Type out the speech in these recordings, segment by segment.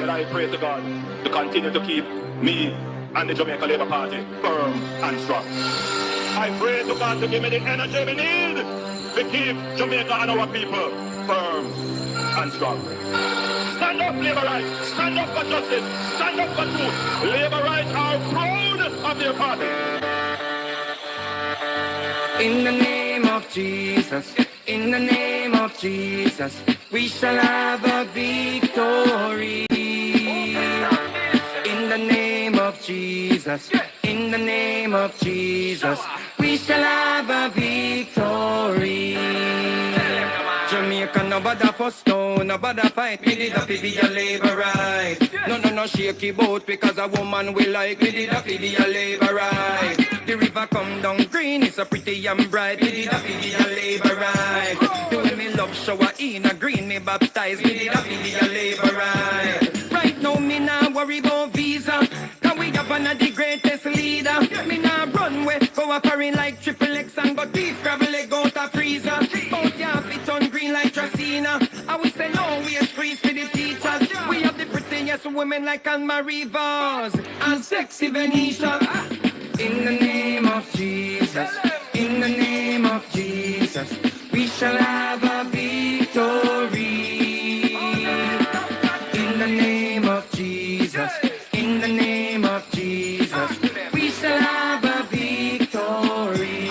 And I pray to God to continue to keep me and the Jamaica Labour Party firm and strong. I pray to God to give me the energy we need to keep Jamaica and our people firm and strong. Stand up, Labour rights. Stand up for justice. Stand up for truth. Labour rights are proud of their party. In the name of Jesus, in the name of Jesus, we shall have a victory. In the name of Jesus, in the name of Jesus, we shall have a victory. Jamaica, no bother fuss, no bother fight. We did a be a labor right. No shaky boat because a woman we like. We did a be a labor right. The river come down green, it's a pretty and bright. We did a be a labor right. The way me love shower in a green, me baptized. We did a be a labor right. Right now me nah worry about visa, cause we have one of the greatest leader. Me nah run way, go a foreign like Triple X and go deep, gravel leg out a freezer. Both ya fit on green like Tracina. I will say no, we are free for the teachers. We have the prettiest women like Anne-Marie Vaz and sexy Venetia. In the name of Jesus, in the name of Jesus, we shall have a victory. In the name of Jesus, in the name of Jesus, we shall have a victory.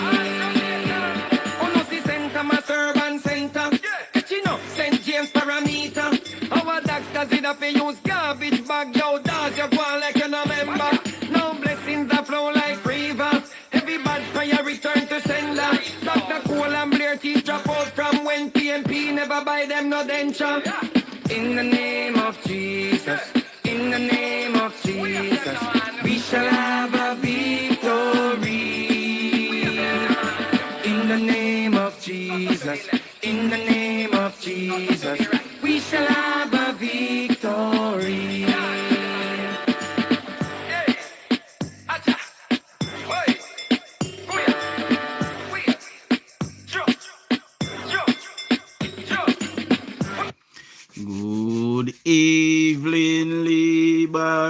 Oh no, see St. Thomas Urban Center, you know, St. James Parameter. Our doctors did have to use garbage bag, yo, does you go on like you no member. No blessings that flow like river. Every bad prayer return to sender. Dr. Cole and Blair teeth drop out from when PMP never buy them no denture. In the name of Jesus, in the name of Jesus, we shall have a victory. In the name of Jesus, in the name of Jesus, we shall have a victory. Good evening, Liberates,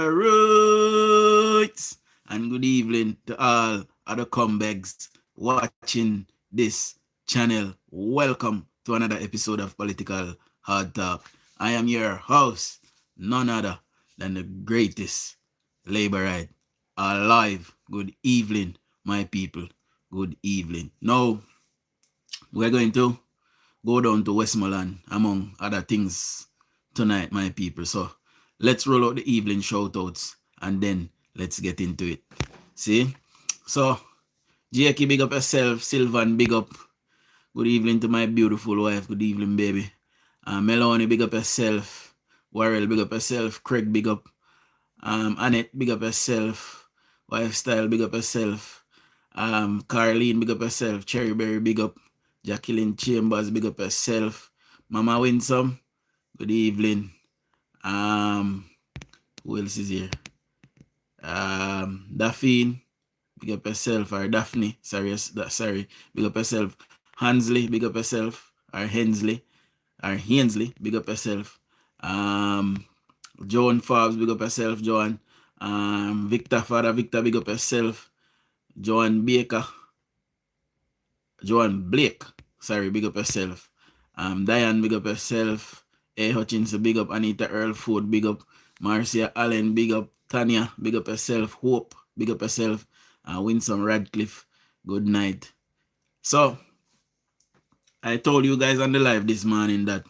and good evening to all other comebacks watching this channel. Welcome to another episode of Political Hard Talk. I am your host, none other than the greatest Laborite alive. Good evening, my people. Good evening. Now, we're going to go down to Westmoreland, among other things, tonight, my people. So let's roll out the evening shout-outs and then let's get into it. See? So, Jakey, big up yourself. Sylvan, big up. Good evening to my beautiful wife. Good evening, baby. Melanie, big up yourself. Warrell, big up yourself. Craig, big up. Annette, big up yourself. Wife Style, big up yourself. Carleen, big up yourself. Cherryberry, big up. Jacqueline Chambers, big up yourself. Mama Winsome, good evening. Who else is here? Daphne, big up yourself. Or Daphne, sorry, big up yourself. Hansley, big up yourself. Or Hensley, big up yourself. Joan Forbes, big up yourself, Joan. Victor, Father Victor, big up yourself. Joan Blake, sorry, big up yourself. Diane, big up yourself. A. Hutchinson, big up. Anita Earlfood, big up. Marcia Allen, big up. Tanya, big up yourself. Hope, big up yourself. Winsome Radcliffe, good night. So, I told you guys on the live this morning that,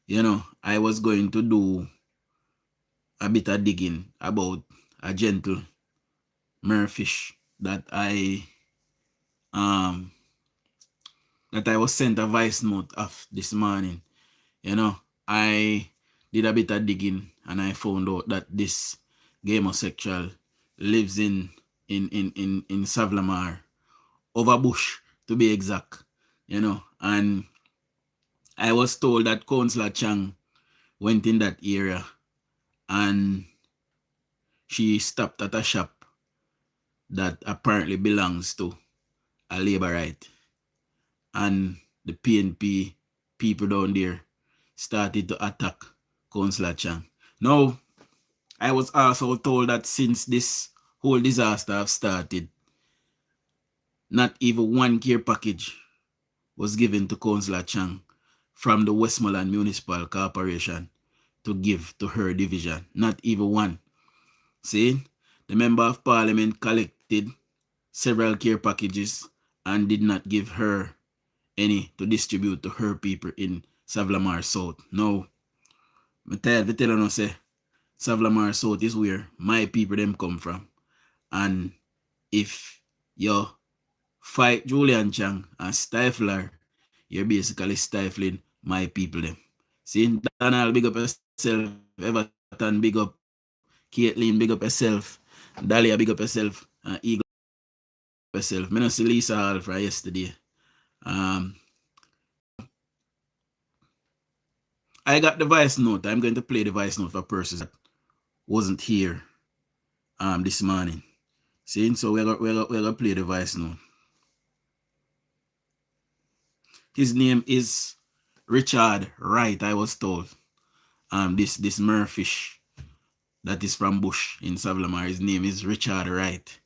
you know, I was going to do a bit of digging about a gentle merfish that I was sent a voice note of this morning. You know, I did a bit of digging and I found out that this homosexual lives in Savlamar, Overbush to be exact, you know, and I was told that Councillor Chang went in that area and she stopped at a shop that apparently belongs to a Labourite. And the PNP people down there started to attack Councillor Chang. Now, I was also told that since this whole disaster have started, not even one care package was given to Councillor Chang from the Westmoreland Municipal Corporation to give to her division. Not even one. See, the Member of Parliament collected several care packages and did not give her any to distribute to her people in Savlamar South. No, I tell you, say, Savlamar South is where my people them come from. And if you fight Julian Chang and stifle her, you're basically stifling my people them. See, Donald, big up yourself. Everton, big up. Caitlin, big up yourself. Dahlia, big up yourself. Eagle, big up yourself. I don't see Lisa Hall from yesterday. I got the voice note. I'm going to play the voice note for persons that wasn't here this morning. See, so we're gonna play the voice note. His name is Richard Wright, I was told. This Murfish that is from Bush in Savlamar. His name is Richard Wright.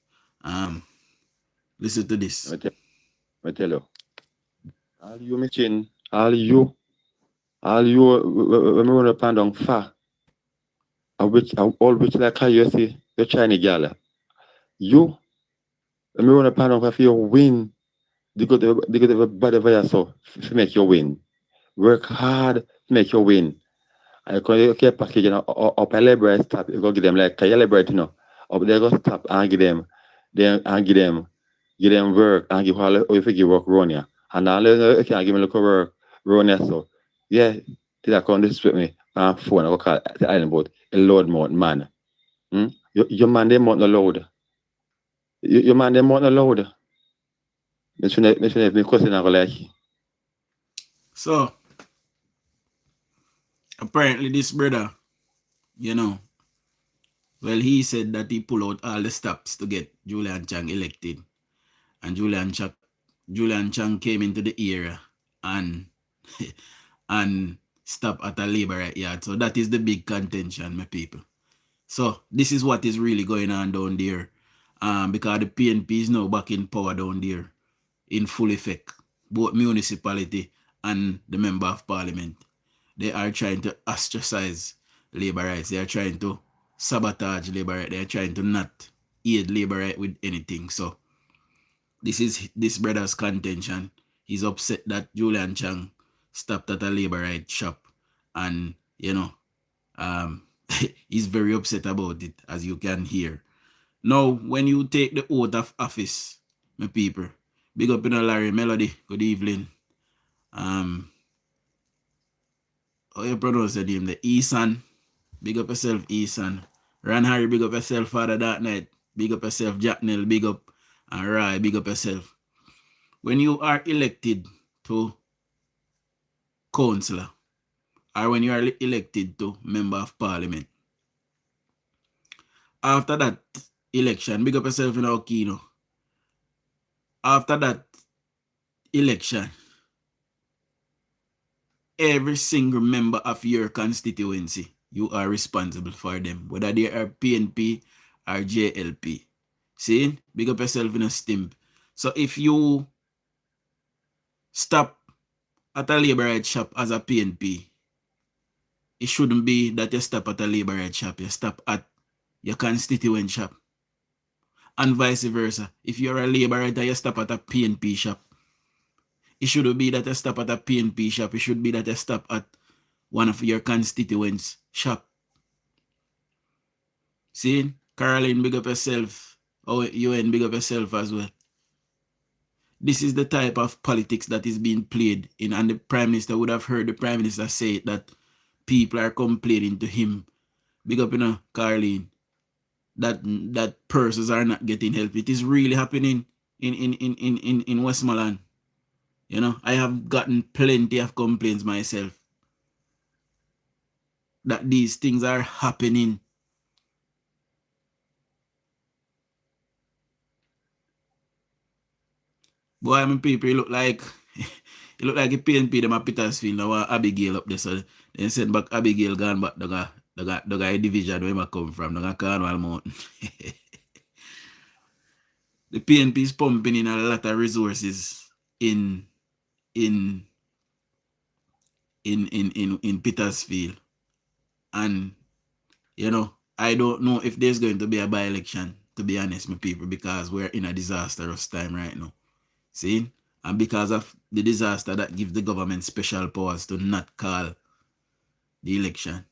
Listen to this. I tell you. All you machine, all you when we run up and down far. All which like how you see your Chinese gal. You when we run up and down for your win. They got everybody via so to make you win. Work hard to make you win. I can care package up a library stop, you go give them like a library, you know. Up there go stop and give them work and give all if you give work run here. And now you can give me look work run here. So yeah, did I come this with me on phone I go call the island boat a load mount man. Your man they mount no load. Your man they mount no load. So apparently this brother, well, he said that he pulled out all the stops to get Julian Chang elected. And Julian Chang came into the area and and stopped at a labor right yard. So that is the big contention, my people. So this is what is really going on down there. Because the PNP is now back in power down there in full effect. Both municipality and the Member of Parliament. They are trying to ostracize labor rights. They are trying to sabotage labor rights. They are trying to not aid labor rights with anything. So this is this brother's contention. He's upset that Julian Chang stopped at a labor rights shop. And, he's very upset about it, as you can hear. Now, when you take the oath of office, my people, big up in Larry Melody, good evening. How you pronounce the name? The Eason. Big up yourself, Eason. Ran Harry, big up yourself, Father That Night. Big up yourself, Jack Nell, big up. And Rai, big up yourself. When you are elected to councillor, or when you are elected to Member of Parliament, after that election, big up yourself in Okino. After that election, every single member of your constituency, you are responsible for them, whether they are PNP or JLP. See? Big up yourself in a stimp. So if you stop at a labor right shop as a PNP, it shouldn't be that you stop at a labor right shop, you stop at your constituent shop. And vice versa. If you're a labor right, you stop at a PNP shop. It shouldn't be that you stop at a PNP shop. It should be that you stop at one of your constituents' shop. See? Caroline, big up yourself. Oh, UN, big up yourself as well. This is the type of politics that is being played in, and the Prime Minister would have heard the Prime Minister say that people are complaining to him. Big up, Caroline, that persons are not getting help. It is really happening in Westmoreland. I have gotten plenty of complaints myself that these things are happening. Boy, my people, it look like a PNP them a Petersfield now Abigail up there. So they send back Abigail gone back The guy division where I come from, the Cornwall Mountain. The PNP is pumping in a lot of resources in Petersfield. And you know, I don't know if there's going to be a by-election, to be honest, my people, because we're in a disastrous time right now. See? And because of the disaster that gives the government special powers to not call the election.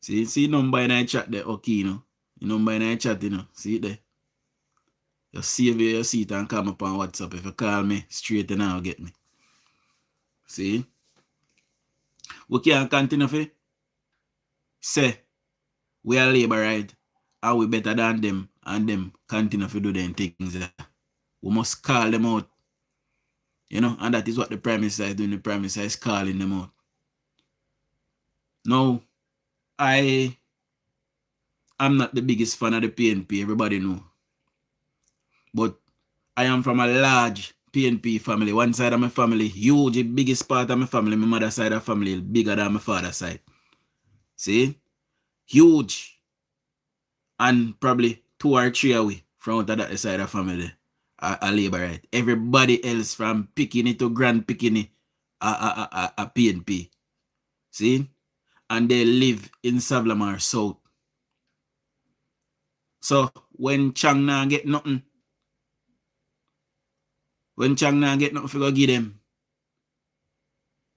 See number in the chat there, okay, you know. The number in the chat, you know. See it there. You save your seat and come up on WhatsApp. If you call me straight, then I'll get me. See? We can't continue for say we are labor right and we better than them and them continue to do them things. We must call them out. You know, and that is what the Prime Minister is doing. The Prime Minister is calling them out. Now, I am not the biggest fan of the PNP, everybody know. But I am from a large PNP family. One side of my family, huge, the biggest part of my family, my mother's side of the family, bigger than my father's side. See? Huge. And probably 2 or 3 away from that side of the family are labor right. Everybody else from Pickini to Grand Pickini are PNP. See? And they live in Savlamar South. So when Chang now get nothing, for go give them,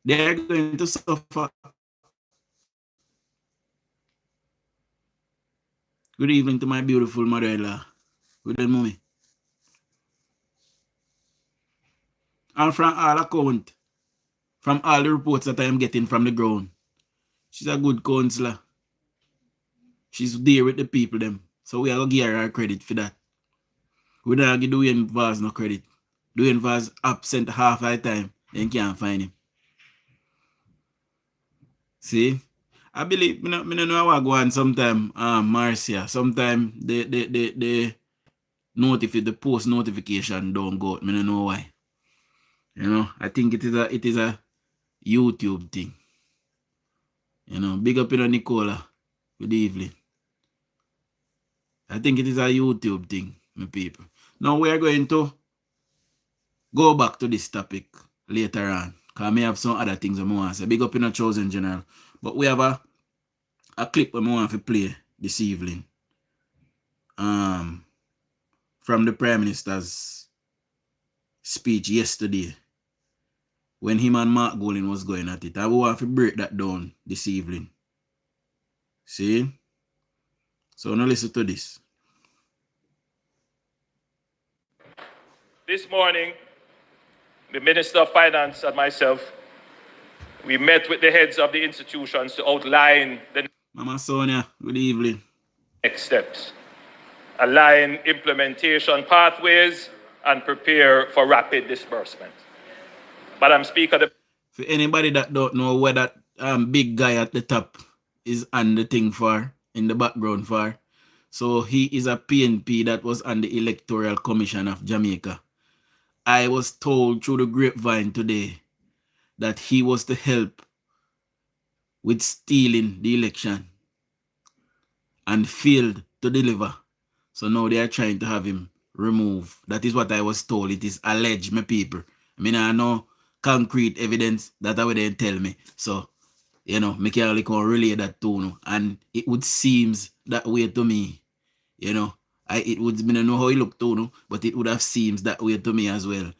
they're going to suffer. Good evening to my beautiful mother-in-law. Good day, mommy. And from all account, from all the reports that I am getting from the ground, she's a good counselor. She's there with the people them. So we are going to give her credit for that. We don't give Dwayne no credit. Dwayne absent half the time. Then can't find him. See? I believe, I don't know how I go on sometime, Marcia. Sometimes the post notification don't go out. I don't know why. You know, I think it is a YouTube thing. You know, big up in Nicola. Good evening. I think it is a YouTube thing, my people. Now we are going to go back to this topic later on. Because I may have some other things I want to say. Big up in a chosen general. But we have a clip I want to play this evening. From the Prime Minister's speech yesterday. When him and Mark Golin was going at it. I want to break that down this evening. See? So now listen to this. This morning, the Minister of Finance and myself, we met with the heads of the institutions to outline the Mama Sonia, good evening. next steps, align implementation pathways, and prepare for rapid disbursement. Madam Speaker, for anybody that don't know where that big guy at the top is on the thing for, in the background for, so he is a PNP that was on the Electoral Commission of Jamaica. I was told through the grapevine today that he was to help with stealing the election and failed to deliver. So now they are trying to have him removed. That is what I was told. It is alleged, my people. I mean, I know concrete evidence that I would then tell me. So, you know, me can only relay that to you. And it would seem that way to me. You know, I don't know how it looked to you, but it would have seemed that way to me as well.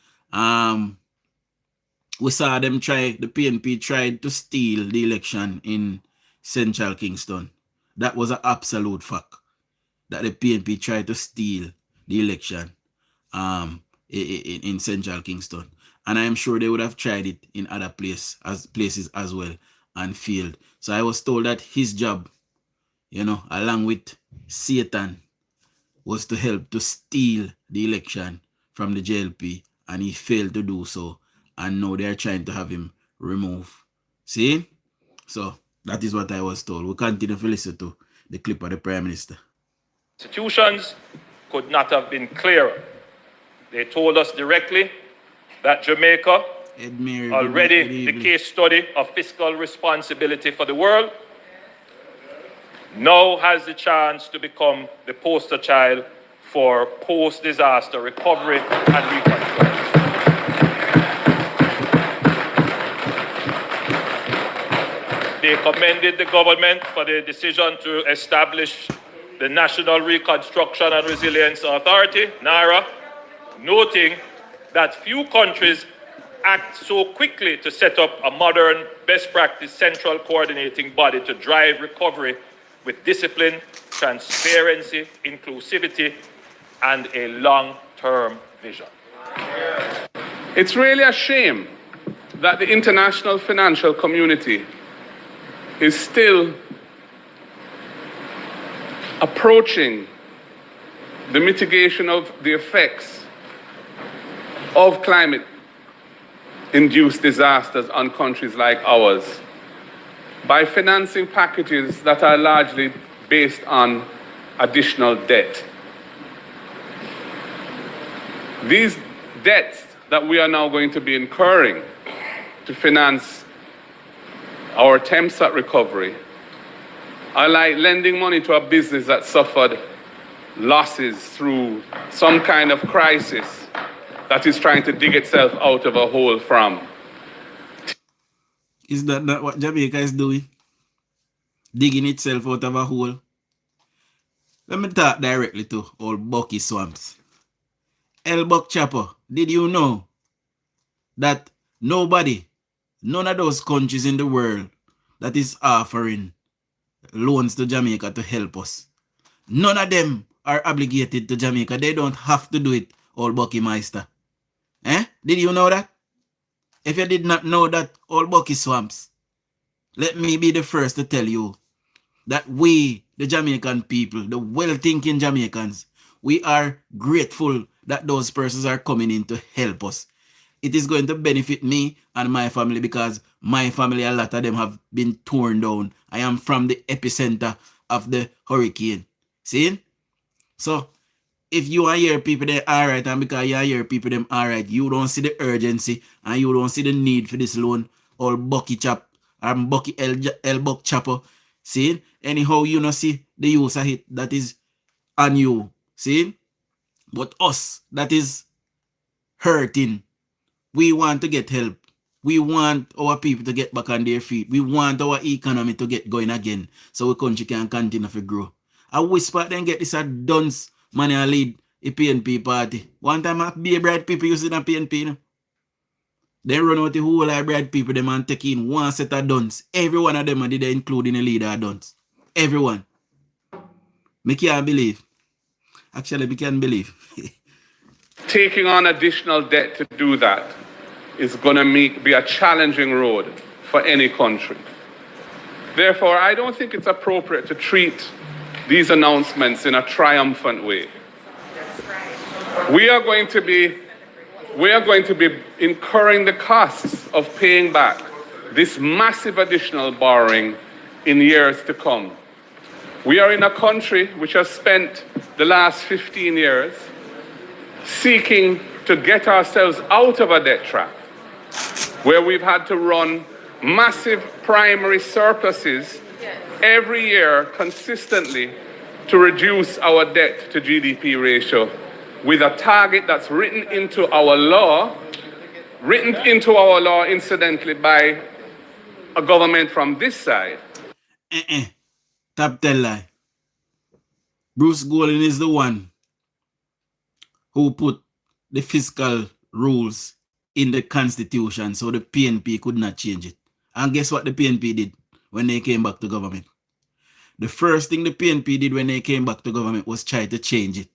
We saw them the PNP tried to steal the election in Central Kingston. That was an absolute fact. That the PNP tried to steal the election in Central Kingston. And I am sure they would have tried it in other places as well and failed. So I was told that his job, you know, along with Satan, was to help to steal the election from the JLP, and he failed to do so. And now they are trying to have him removed. See? So that is what I was told. We continue to listen to the clip of the Prime Minister. institutions could not have been clearer. They told us directly that Jamaica, already the case study of fiscal responsibility for the world, now has the chance to become the poster child for post-disaster recovery and reconstruction. They commended the government for the decision to establish the National Reconstruction and Resilience Authority, NARA, noting that few countries act so quickly to set up a modern, best practice central coordinating body to drive recovery with discipline, transparency, inclusivity, and a long-term vision. It's really a shame that the international financial community is still approaching the mitigation of the effects of climate-induced disasters on countries like ours by financing packages that are largely based on additional debt. These debts that we are now going to be incurring to finance our attempts at recovery are like lending money to a business that suffered losses through some kind of crisis that is trying to dig itself out of a hole from. Is that not what Jamaica is doing? Digging itself out of a hole? Let me talk directly to old Bucky Swamps. El Buck Chopper, did you know that none of those countries in the world that is offering loans to Jamaica to help us, none of them are obligated to Jamaica. They don't have to do it, old Bucky Meister. Did you know that? If you did not know that, old Bucky Swamps, let me be the first to tell you that we, the Jamaican people, the well-thinking Jamaicans, we are grateful that those persons are coming in to help us. It is going to benefit me and my family because my family, a lot of them have been torn down. I am from the epicenter of the hurricane. See? So, if you are here, people, they all right, and because you are here, people, them all right, you don't see the urgency and you don't see the need for this loan, all Bucky Chop, and Bucky El Buck Chopper. See? Anyhow, you don't see the use of it that is on you. See? But us, that is hurting. We want to get help. We want our people to get back on their feet. We want our economy to get going again so our country can continue to grow. I whisper then get this at Duns money and lead a PNP party. One time I be a bright people using a PNP. You know? They run out the whole of bright people them and take in one set of Duns. Every one of them did they including a leader of Duns. Everyone. Me can't believe. Actually, we can't believe. Taking on additional debt to do that is going to be a challenging road for any country. Therefore, I don't think it's appropriate to treat these announcements in a triumphant way. We are going to be incurring the costs of paying back this massive additional borrowing in years to come. We are in a country which has spent the last 15 years seeking to get ourselves out of a debt trap, where we've had to run massive primary surpluses every year consistently to reduce our debt to GDP ratio with a target that's written into our law incidentally by a government from this side. Top tell lie. Bruce Golding is the one who put the fiscal rules in the constitution so the PNP could not change it. And guess what the PNP did when they came back to government? The first thing the PNP did when they came back to government was try to change it.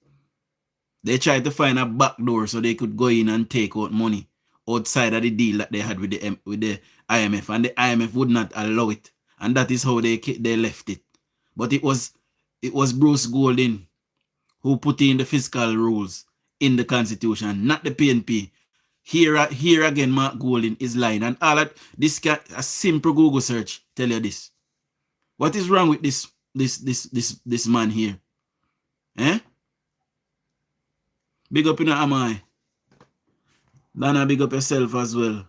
They tried to find a back door so they could go in and take out money outside of the deal that they had with the IMF, and the IMF would not allow it. And that is how they left it. But it was Bruce Golding who put in the fiscal rules in the constitution, not the PNP. Here again, Mark Golding is lying. And all that, a simple Google search tell you this. What is wrong with this man here? Big up in the Amai. Dana, big up yourself as well.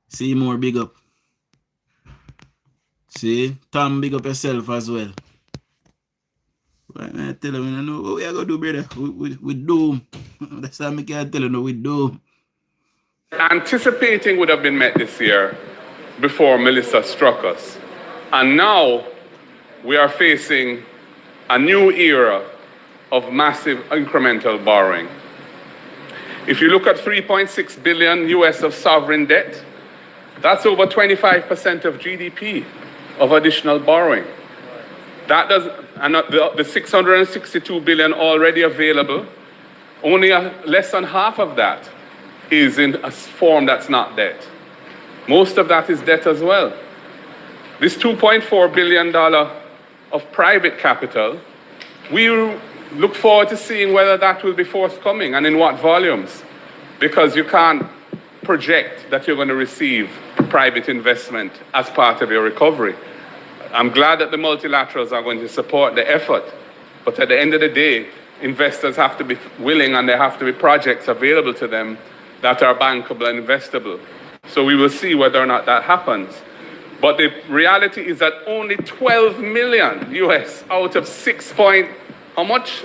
See more, big up. See, Tom, big up yourself as well. I tell him, you know what we are going to do, brother? We doom. That's how I can tell you, we doom. Anticipating would have been met this year before Melissa struck us. And now we are facing a new era of massive incremental borrowing. If you look at 3.6 billion US of sovereign debt, that's over 25% of GDP of additional borrowing. That does, and the 662 billion already available, only less than half of that is in a form that's not debt. Most of that is debt as well. This $2.4 billion of private capital, we look forward to seeing whether that will be forthcoming and in what volumes, because you can't project that you're going to receive private investment as part of your recovery. I'm glad that the multilaterals are going to support the effort, but at the end of the day, investors have to be willing and there have to be projects available to them that are bankable and investable. So we will see whether or not that happens. But the reality is that only 12 million US out of how much?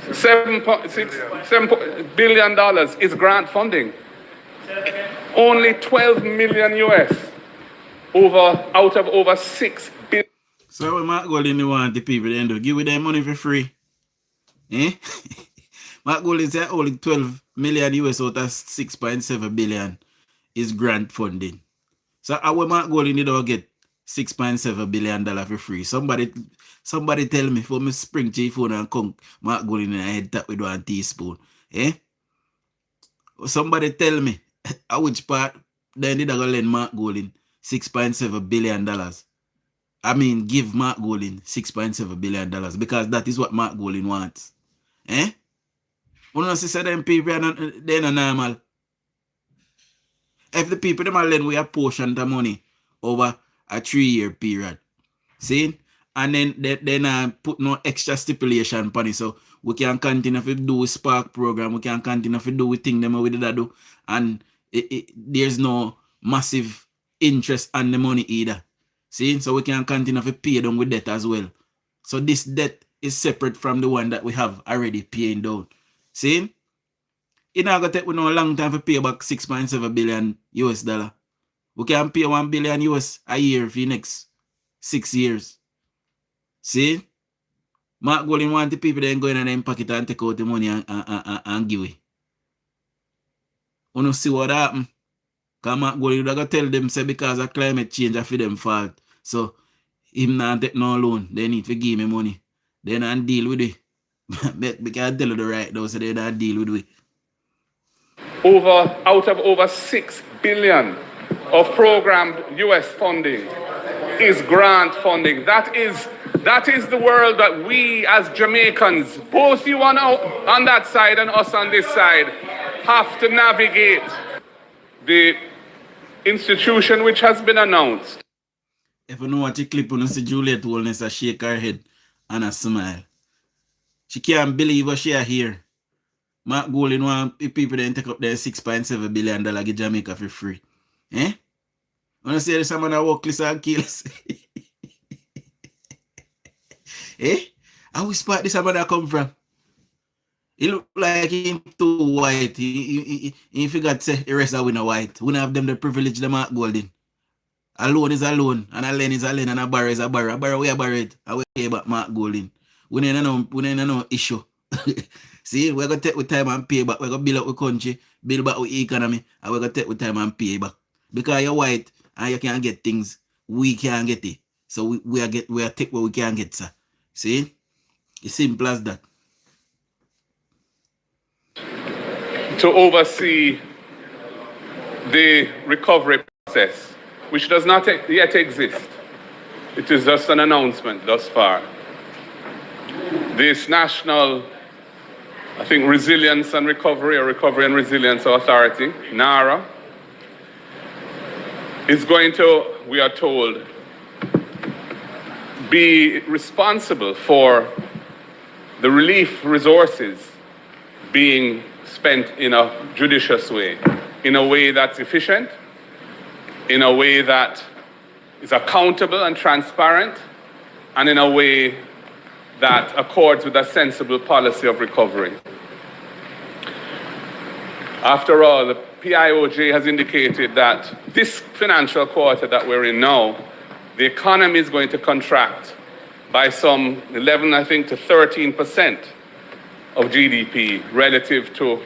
$7 billion is grant funding. Only 12 million US out of over 6 billion. So we might go in the want the people then do. Give them money for free. Eh? My goal is that only 12 million US out of 6.7 billion is grant funding. So our mark goal in the get $6.7 billion for free. Somebody tell me for me spring chief phone and come mark goal in the head tap with 1 teaspoon. Eh? Somebody tell me at which part they need to go lend Mark Golin $6.7 billion. I mean, give Mark Golin $6.7 billion because that is what Mark Golin wants. Eh? You know, see, them people they're not normal. If the people them are lend we a portion of money over a 3-year period, see? And then they put no extra stipulation on it, so we can continue to do a Spark program, we can continue to do things them we did that do, and there's no massive interest on the money either. See, so we can continue to pay down with debt as well. So this debt is separate from the one that we have already paying down. See, it not gonna take no long time to pay back 6.7 billion US dollar. We can pay 1 billion US a year for the next 6 years. See? Mark Golin want the people then go in and then pocket and take out the money and give it. You know see what happen? Because Mark Golin going to tell them say because of climate change for them fault. So him not take no loan. They need to give me money. They not deal with it. Because I tell you the right though, so they not deal with it. Out of over 6 billion of programmed US funding is grant funding. That is the world that we as Jamaicans, both you on that side and us on this side, have to navigate. The institution which has been announced. If you know what you clip on, see Juliet Wellness a shake her head and a smile. She can't believe what she hear. Mark Golin want people then take up their $6.7 billion give Jamaica for free. Eh? Wanna say there's someone that walk list and kills? Eh? How we spot this someone that come from? He look like him too white. He forgot to say the rest of we no white. We don't have them the privilege the Mark Golden. A loan is a loan, and a lane is a lane, and a barrow is a barrow. A barrow we a barrow it. And we about Mark Golden. We don't no issue. See, we're going to take with time and pay back. We're going to build up the country, build back our economy, and we're going to take with time and pay back. Because you're white and you can't get things, we can't get it. So we are take what we can get, sir. See? It's simple as that. To oversee the recovery process, which does not yet exist. It is just an announcement thus far. This national, I think, Resilience and Recovery, or Recovery and Resilience Authority, NARA, is going to, we are told, be responsible for the relief resources being spent in a judicious way, in a way that's efficient, in a way that is accountable and transparent, and in a way that accords with a sensible policy of recovery. After all, the PIOJ has indicated that this financial quarter that we're in now, the economy is going to contract by some 11, I think, to 13% of GDP relative to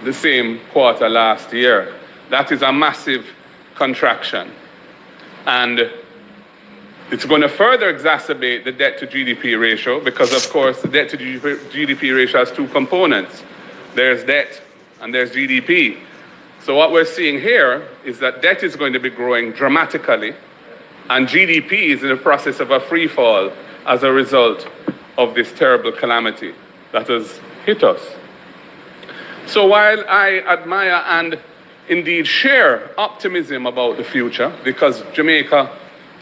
the same quarter last year. That is a massive contraction. And it's going to further exacerbate the debt to GDP ratio because, of course, the debt to GDP ratio has two components. There's debt and there's GDP. So what we're seeing here is that debt is going to be growing dramatically and GDP is in the process of a free fall as a result of this terrible calamity that has hit us. So while I admire and indeed share optimism about the future, because Jamaica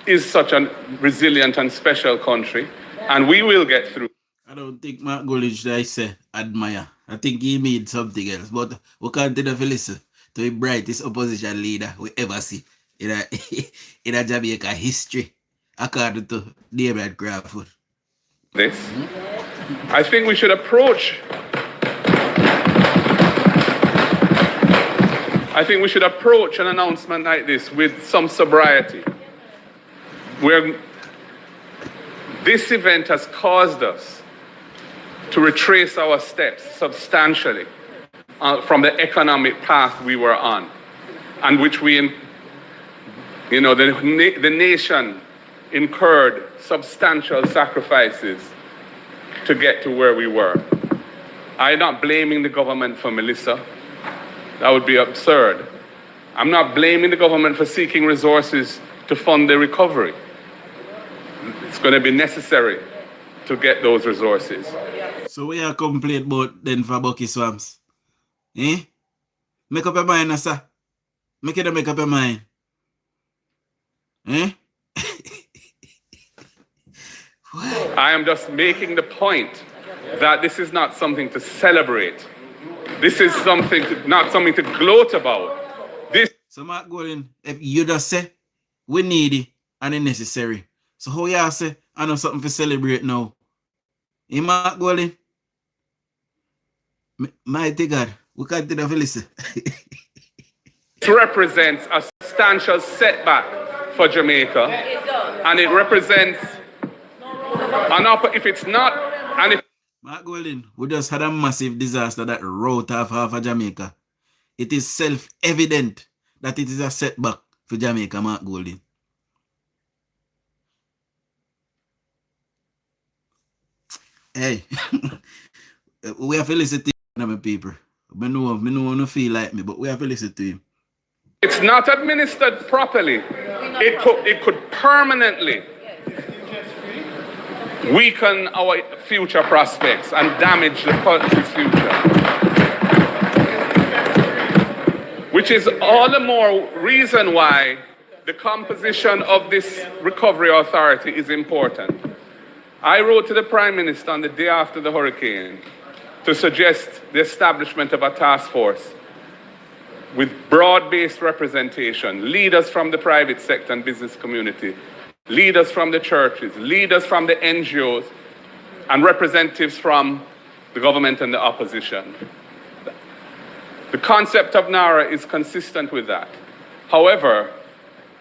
is such a resilient and special country, and we will get through. I don't think Mark Golding should I say admire. I think he made something else, but we continue to listen to the brightest opposition leader we ever see in a Jamaica history, according to David Crawford. This, I think we should approach an announcement like this with some sobriety. Where this event has caused us to retrace our steps substantially from the economic path we were on, and which the nation incurred substantial sacrifices to get to where we were. I'm not blaming the government for Melissa. That would be absurd. I'm not blaming the government for seeking resources to fund the recovery. It's going to be necessary to get those resources. So we are complain about then for Bucky Swamps? Eh? Make up your mind, sir. Make up your mind. Eh? I am just making the point that this is not something to celebrate. This is not something to gloat about. So Mark Golding, if you just say we need it and it's necessary. So how you say I know something to celebrate now? In Mark Golding? Mighty God, we can't do that for listen. It represents a substantial setback for Jamaica. And it represents if it's not, and if Mark Golding, we just had a massive disaster that wrote off half of Jamaica. It is self-evident that it is a setback for Jamaica, Mark Golding. Hey, we have to listen to him, people. I know no feel like me, but we have to listen to him. It's not administered properly. It could permanently weaken our future prospects and damage the country's future. Which is all the more reason why the composition of this recovery authority is important. I wrote to the Prime Minister on the day after the hurricane to suggest the establishment of a task force with broad-based representation, leaders from the private sector and business community, leaders from the churches, leaders from the NGOs, and representatives from the government and the opposition. The concept of NARA is consistent with that. However,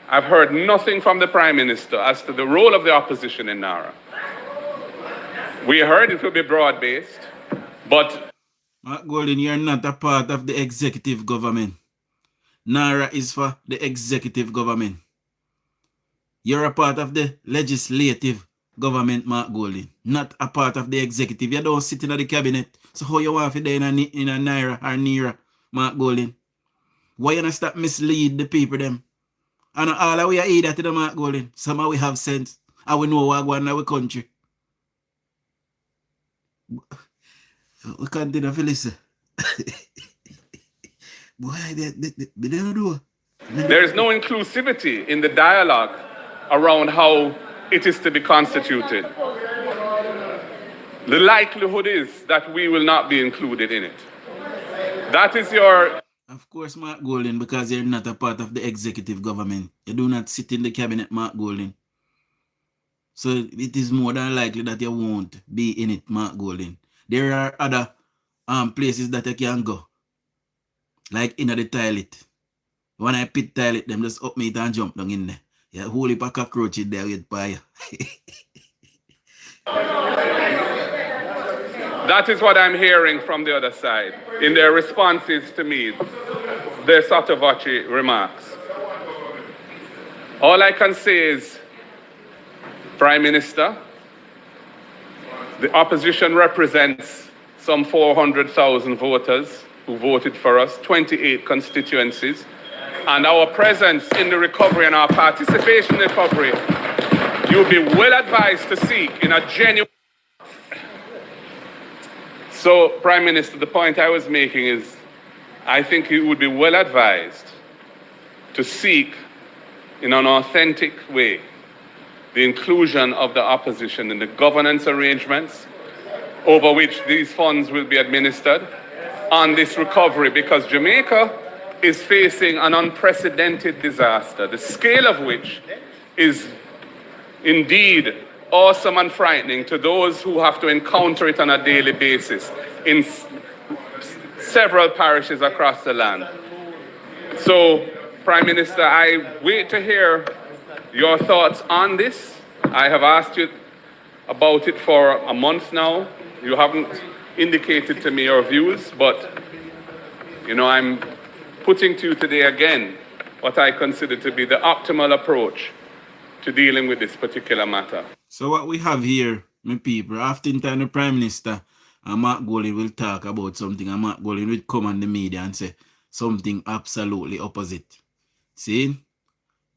I've heard nothing from the Prime Minister as to the role of the opposition in NARA. We heard it will be broad-based, but... Mark Golding, you're not a part of the executive government. NARA is for the executive government. You're a part of the legislative government, Mark Golding, not a part of the executive. You don't sit in the cabinet. So how you want to be in a NARA or NERA, Mark Golding? Why you not stop mislead the people them? And all of we are either to the Mark Golding. Somehow we have sense and we know what going on in our country. We can't do that, listen. Boy, they don't do. There is no inclusivity in the dialogue around how it is to be constituted. The likelihood is that we will not be included in it. That is your... Of course, Mark Golding, because you're not a part of the executive government. You do not sit in the cabinet, Mark Golding. So it is more than likely that you won't be in it, Mark Golding. There are other places that you can go. Like in the toilet. When I pit toilet, them just up me and jump down in there. Yeah, whole heap of cockroaches there with fire. That is what I'm hearing from the other side in their responses to me, their sotto-voce remarks. All I can say is, Prime Minister, the opposition represents some 400,000 voters who voted for us, 28 constituencies, and our presence in the recovery and our participation in the recovery, you'll be well advised to seek in a genuine. So, Prime Minister, the point I was making is, I think you would be well advised to seek in an authentic way the inclusion of the opposition in the governance arrangements over which these funds will be administered on this recovery, because Jamaica is facing an unprecedented disaster, the scale of which is indeed awesome and frightening to those who have to encounter it on a daily basis in several parishes across the land. So, Prime Minister, I wait to hear your thoughts on this. I have asked you about it for a month now. You haven't indicated to me your views, but, I'm putting to you today again what I consider to be the optimal approach to dealing with this particular matter. So what we have here, my people, oftentimes the Prime Minister and Mark Golding will talk about something and Mark Golding will come on the media and say something absolutely opposite. See?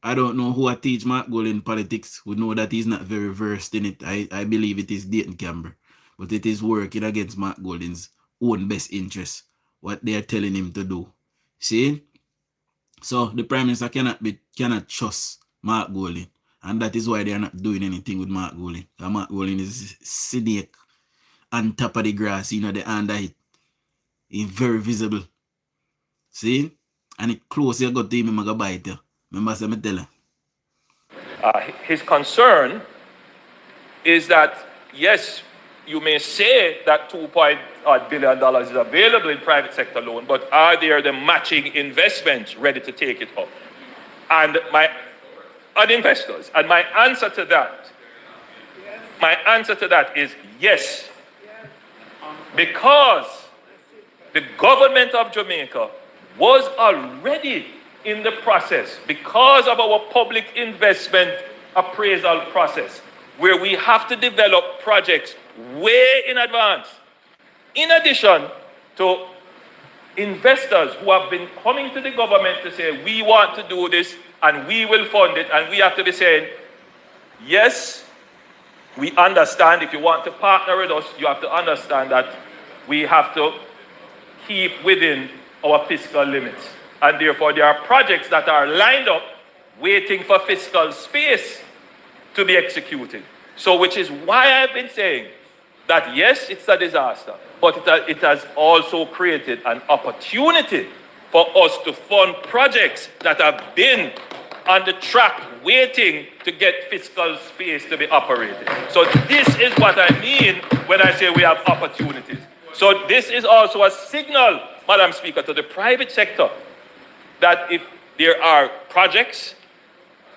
I don't know who I teach Mark Golding politics would know that he's not very versed in it. I believe it is Dayton Camber. But it is working against Mark Golding's own best interest, what they are telling him to do. See? So the Prime Minister cannot trust Mark Golding. And that is why they are not doing anything with Mark Golding. Mark Golding is snake on top of the grass, the under it. He's very visible. See? And it close you got to him, I'm going to bite you. Remember what I tell you? His concern is that, yes, you may say that $2 billion is available in private sector loan, but are there the matching investments ready to take it up? And investors. And my answer to that is yes. Because the government of Jamaica was already in the process, because of our public investment appraisal process, where we have to develop projects way in advance. In addition to investors who have been coming to the government to say, we want to do this and we will fund it, and we have to be saying, yes, we understand. If you want to partner with us, you have to understand that we have to keep within our fiscal limits. And therefore, there are projects that are lined up waiting for fiscal space to be executed. So, which is why I've been saying that, yes, it's a disaster, but it has also created an opportunity for us to fund projects that have been on the track waiting to get fiscal space to be operated. So this is what I mean when I say we have opportunities. So this is also a signal, Madam Speaker, to the private sector that if there are projects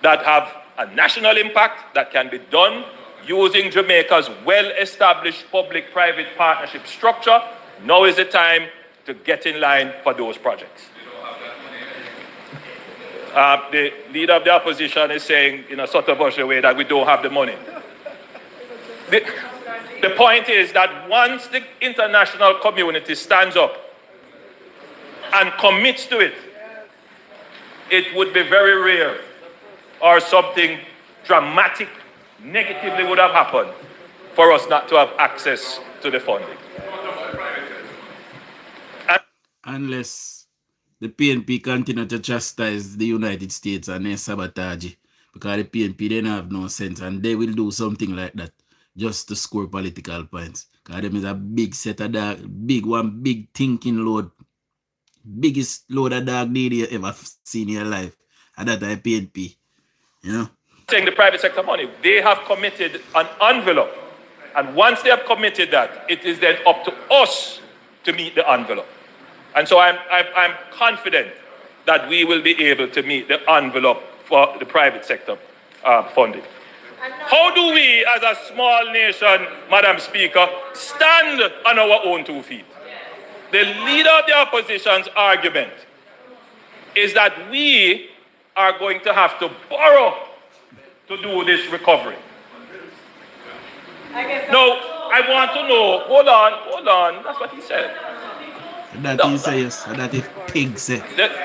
that have a national impact that can be done using Jamaica's well-established public-private partnership structure, now is the time to get in line for those projects. The leader of the opposition is saying in a sort of way that we don't have the money. The point is that once the international community stands up and commits to it, it would be very rare or something dramatic negatively would have happened for us not to have access to the funding. Unless the PNP continue to chastise the United States and they sabotage it, because the PNP they don't have no sense and they will do something like that just to score political points. Because them is a big set of dog, big thinking load, biggest load of dog need you ever seen in your life. And that is PNP, saying the private sector money. They have committed an envelope. And once they have committed that, it is then up to us to meet the envelope. And so I'm confident that we will be able to meet the envelope for the private sector funding. How do we, as a small nation, Madam Speaker, stand on our own 2 feet? The leader of the opposition's argument is that we are going to have to borrow to do this recovery. No, I want to know, hold on, that's what he said. That he says, that is pig said.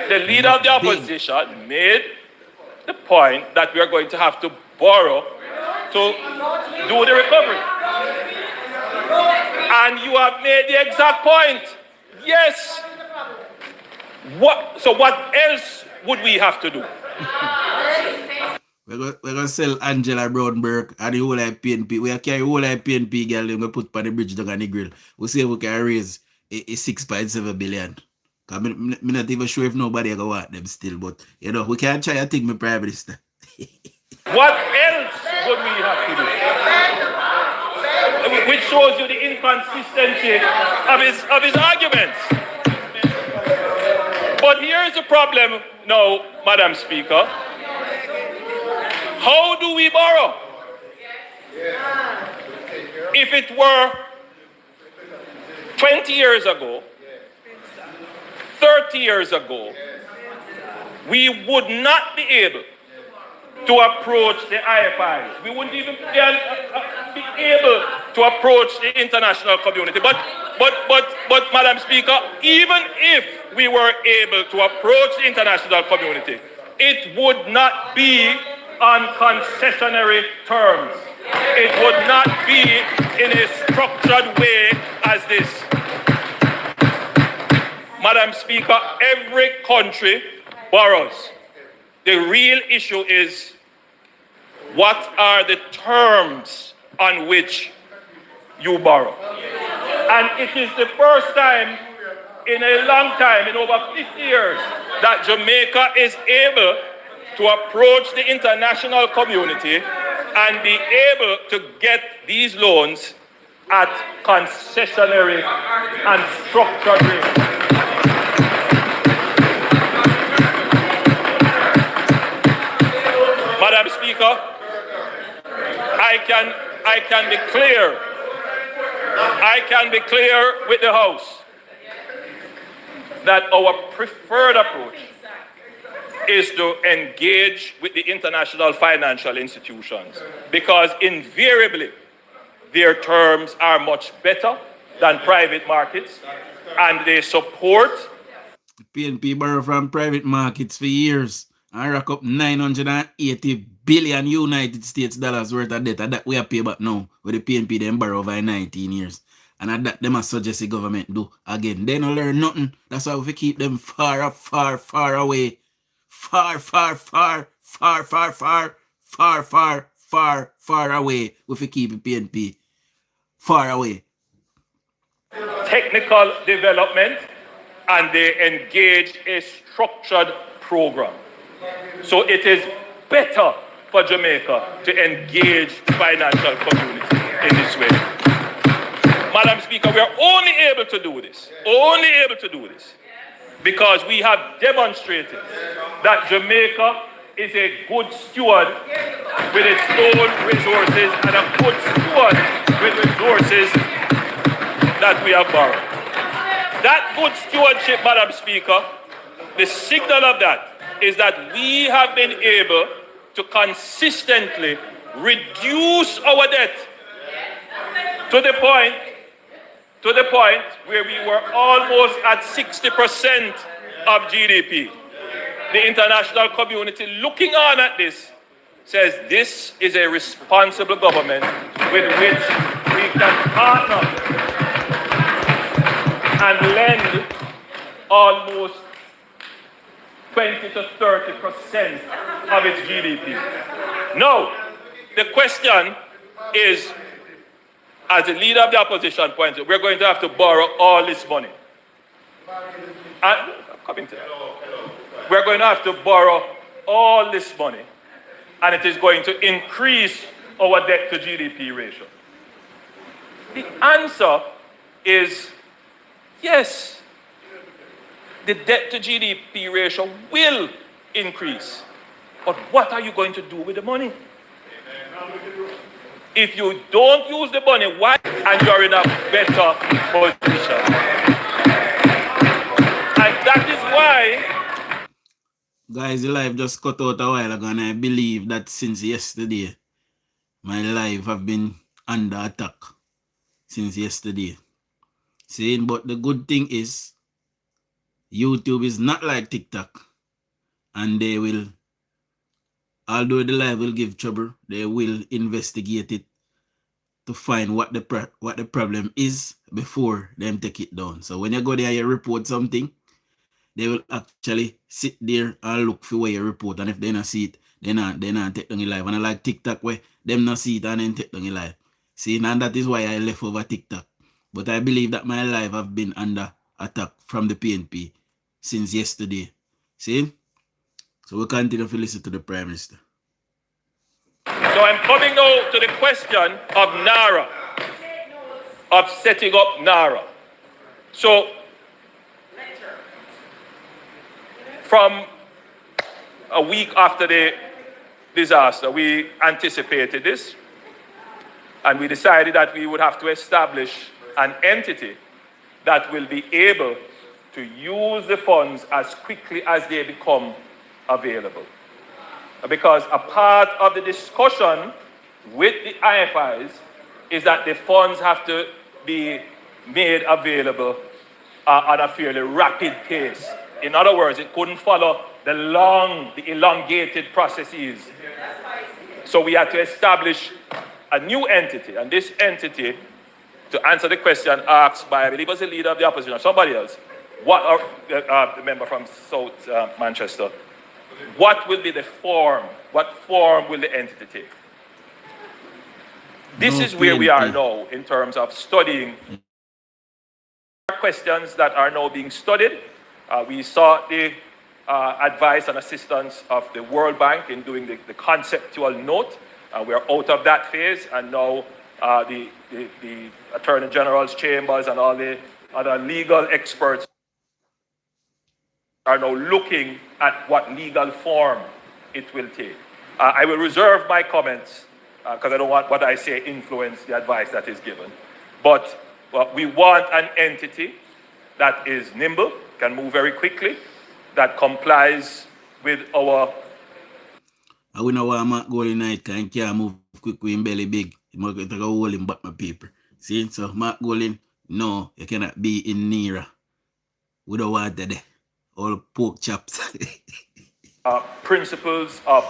The leader of the opposition made the point that we are going to have to borrow to do the recovery. And you have made the exact point. Yes. So what else would we have to do? We're going to sell Angela Brownberg and the whole like PNP. We carry whole like PNP girl and we put on the bridge down on the grill. We see if we can raise a 6.7 billion. Because I'm not even sure if nobody ever want them still, but you know, we can try to take my prime minister. What else would we have to do? Which shows you the inconsistency of his arguments. But here's the problem now, Madam Speaker. How do we borrow? If it were 20 years ago, 30 years ago, we would not be able to approach the IFIs. We wouldn't even be able to approach the international community. But Madam Speaker, even if we were able to approach the international community, it would not be on concessionary terms. It would not be in a structured way as this. Madam Speaker, every country borrows. The real issue is, what are the terms on which you borrow? And it is the first time in a long time, in over 50 years, that Jamaica is able to approach the international community and be able to get these loans at concessionary and structured rates. Madam Speaker, I can be clear. I can be clear with the House that our preferred approach is to engage with the international financial institutions, because invariably their terms are much better than private markets, and they support. The PNP borrow from private markets for years and rack up 980 billion United States dollars worth of debt, and that we are pay back now with the PNP them borrow over 19 years. And that them must suggest the government do again. They don't learn nothing. That's why we keep them far away. Far away. We keep the PNP far away. Technical development, and they engage a structured program. So it is better for Jamaica to engage the financial community in this way. Madam Speaker, we are only able to do this, because we have demonstrated that Jamaica is a good steward with its own resources and a good steward with resources that we have borrowed. That good stewardship, Madam Speaker, the signal of that is that we have been able to consistently reduce our debt to the point where we were almost at 60% of GDP. The international community, looking on at this, says this is a responsible government with which we can partner and lend almost 20 to 30% of its GDP. Now, the question is, as the leader of the opposition pointed, we're going to have to borrow all this money. And I'm coming to that. We're going to have to borrow all this money. and it is going to increase our debt to GDP ratio? The answer is yes. The debt to GDP ratio will increase. But what are you going to do with the money? If you don't use the money, why? And you're in a better position. And that is why. Guys, the live just cut out a while ago, and I believe that since yesterday, my live have been under attack since yesterday. Saying, but the good thing is, YouTube is not like TikTok, and they will, although the live will give trouble, they will investigate it to find what the problem is before them take it down. So when you go there, you report something, they will actually sit there and look for where you report, and if they not see it, they not take down the live. And I like TikTok where them not see it and then take down the live. See, and that is why I left over TikTok. But I believe that my live have been under attack from the PNP since yesterday. See? So we continue to listen to the Prime Minister. So I'm coming now to the question of NARA, of setting up NARA. So from a week after the disaster, we anticipated this, and we decided that we would have to establish an entity that will be able to use the funds as quickly as they become available. Because a part of the discussion with the IFIs is that the funds have to be made available on a fairly rapid pace. In other words, it couldn't follow the elongated processes. So we had to establish a new entity, and this entity, to answer the question asked by, I believe it was the leader of the opposition or somebody else, the member from South Manchester, what will be the form? What form will the entity take? This is where we are now in terms of studying questions that are now being studied. We sought the advice and assistance of the World Bank in doing the conceptual note. We're out of that phase, and now the Attorney General's chambers and all the other legal experts are now looking at what legal form it will take. I will reserve my comments because I don't want what I say influence the advice that is given. But we want an entity that is nimble, can move very quickly, that complies with our... I wouldn't want Mark Golden night because he can't move quickly in belly big. He might take a hole in back my paper. See, so Mark Golden, no, you cannot be in NERA. We don't want that there. All pork chops. Principles of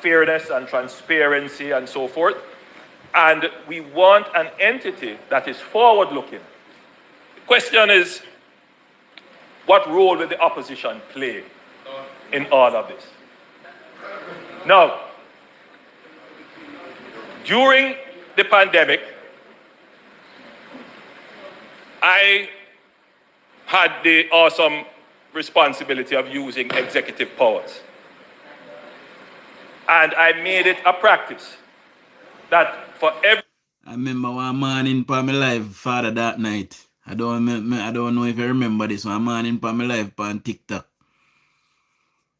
fairness and transparency and so forth. And we want an entity that is forward-looking. The question is, what role will the opposition play in all of this? Now, during the pandemic, I had the awesome responsibility of using executive powers. And I made it a practice that for every... I remember one morning for my live father that night. I don't know if you remember this one morning for my live on TikTok.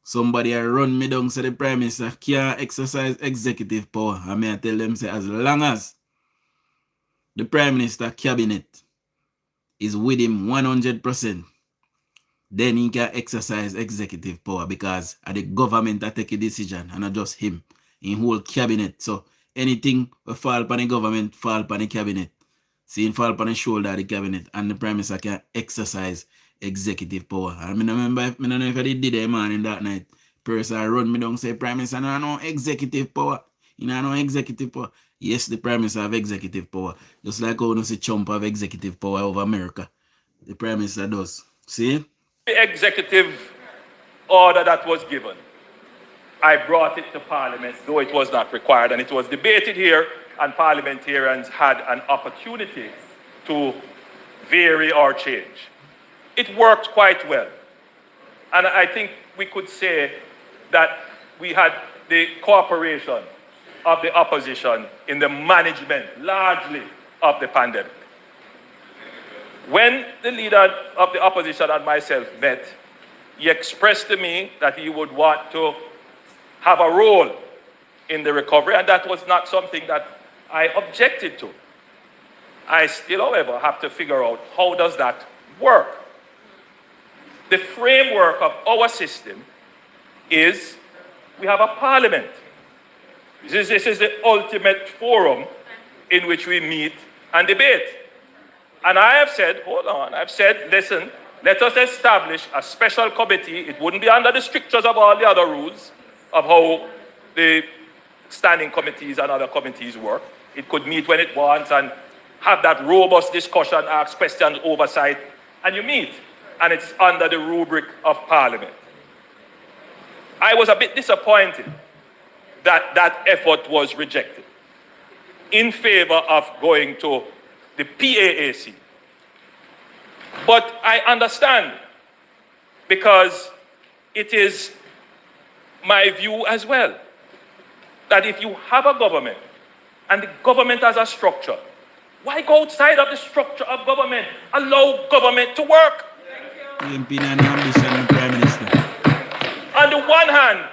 Somebody run me down, say the Prime Minister can't exercise executive power. I may tell them, say, as long as the Prime Minister cabinet is with him 100%, then he can exercise executive power because the government that take a decision and not just him in whole cabinet. So anything will fall upon the government, fall upon the cabinet. See, it fall upon the shoulder of the cabinet, and the Prime Minister can exercise executive power. I don't know if I did that man in that night. Person run me down, say, Prime Minister, no executive power. You know, no executive power. Yes, the Prime Minister have executive power. Just like how you see Trump have executive power over America. The Prime Minister does. See? The executive order that was given, I brought it to Parliament, though it was not required, and it was debated here, and parliamentarians had an opportunity to vary or change. It worked quite well. And I think we could say that we had the cooperation of the opposition in the management, largely, of the pandemic. When the leader of the opposition and myself met, he expressed to me that he would want to have a role in the recovery, and that was not something that I objected to. I still, however, have to figure out how does that work. The framework of our system is we have a parliament. This is the ultimate forum in which we meet and debate. And I have said, hold on, I've said, listen, let us establish a special committee. It wouldn't be under the strictures of all the other rules of how the standing committees and other committees work. It could meet when it wants and have that robust discussion, ask questions, oversight, and you meet. And it's under the rubric of Parliament. I was a bit disappointed that that effort was rejected in favor of going to the PAAC. But I understand, because it is my view as well, that if you have a government and the government has a structure, why go outside of the structure of government? Allow government to work. PMP and ambition, Prime Minister. On the one hand,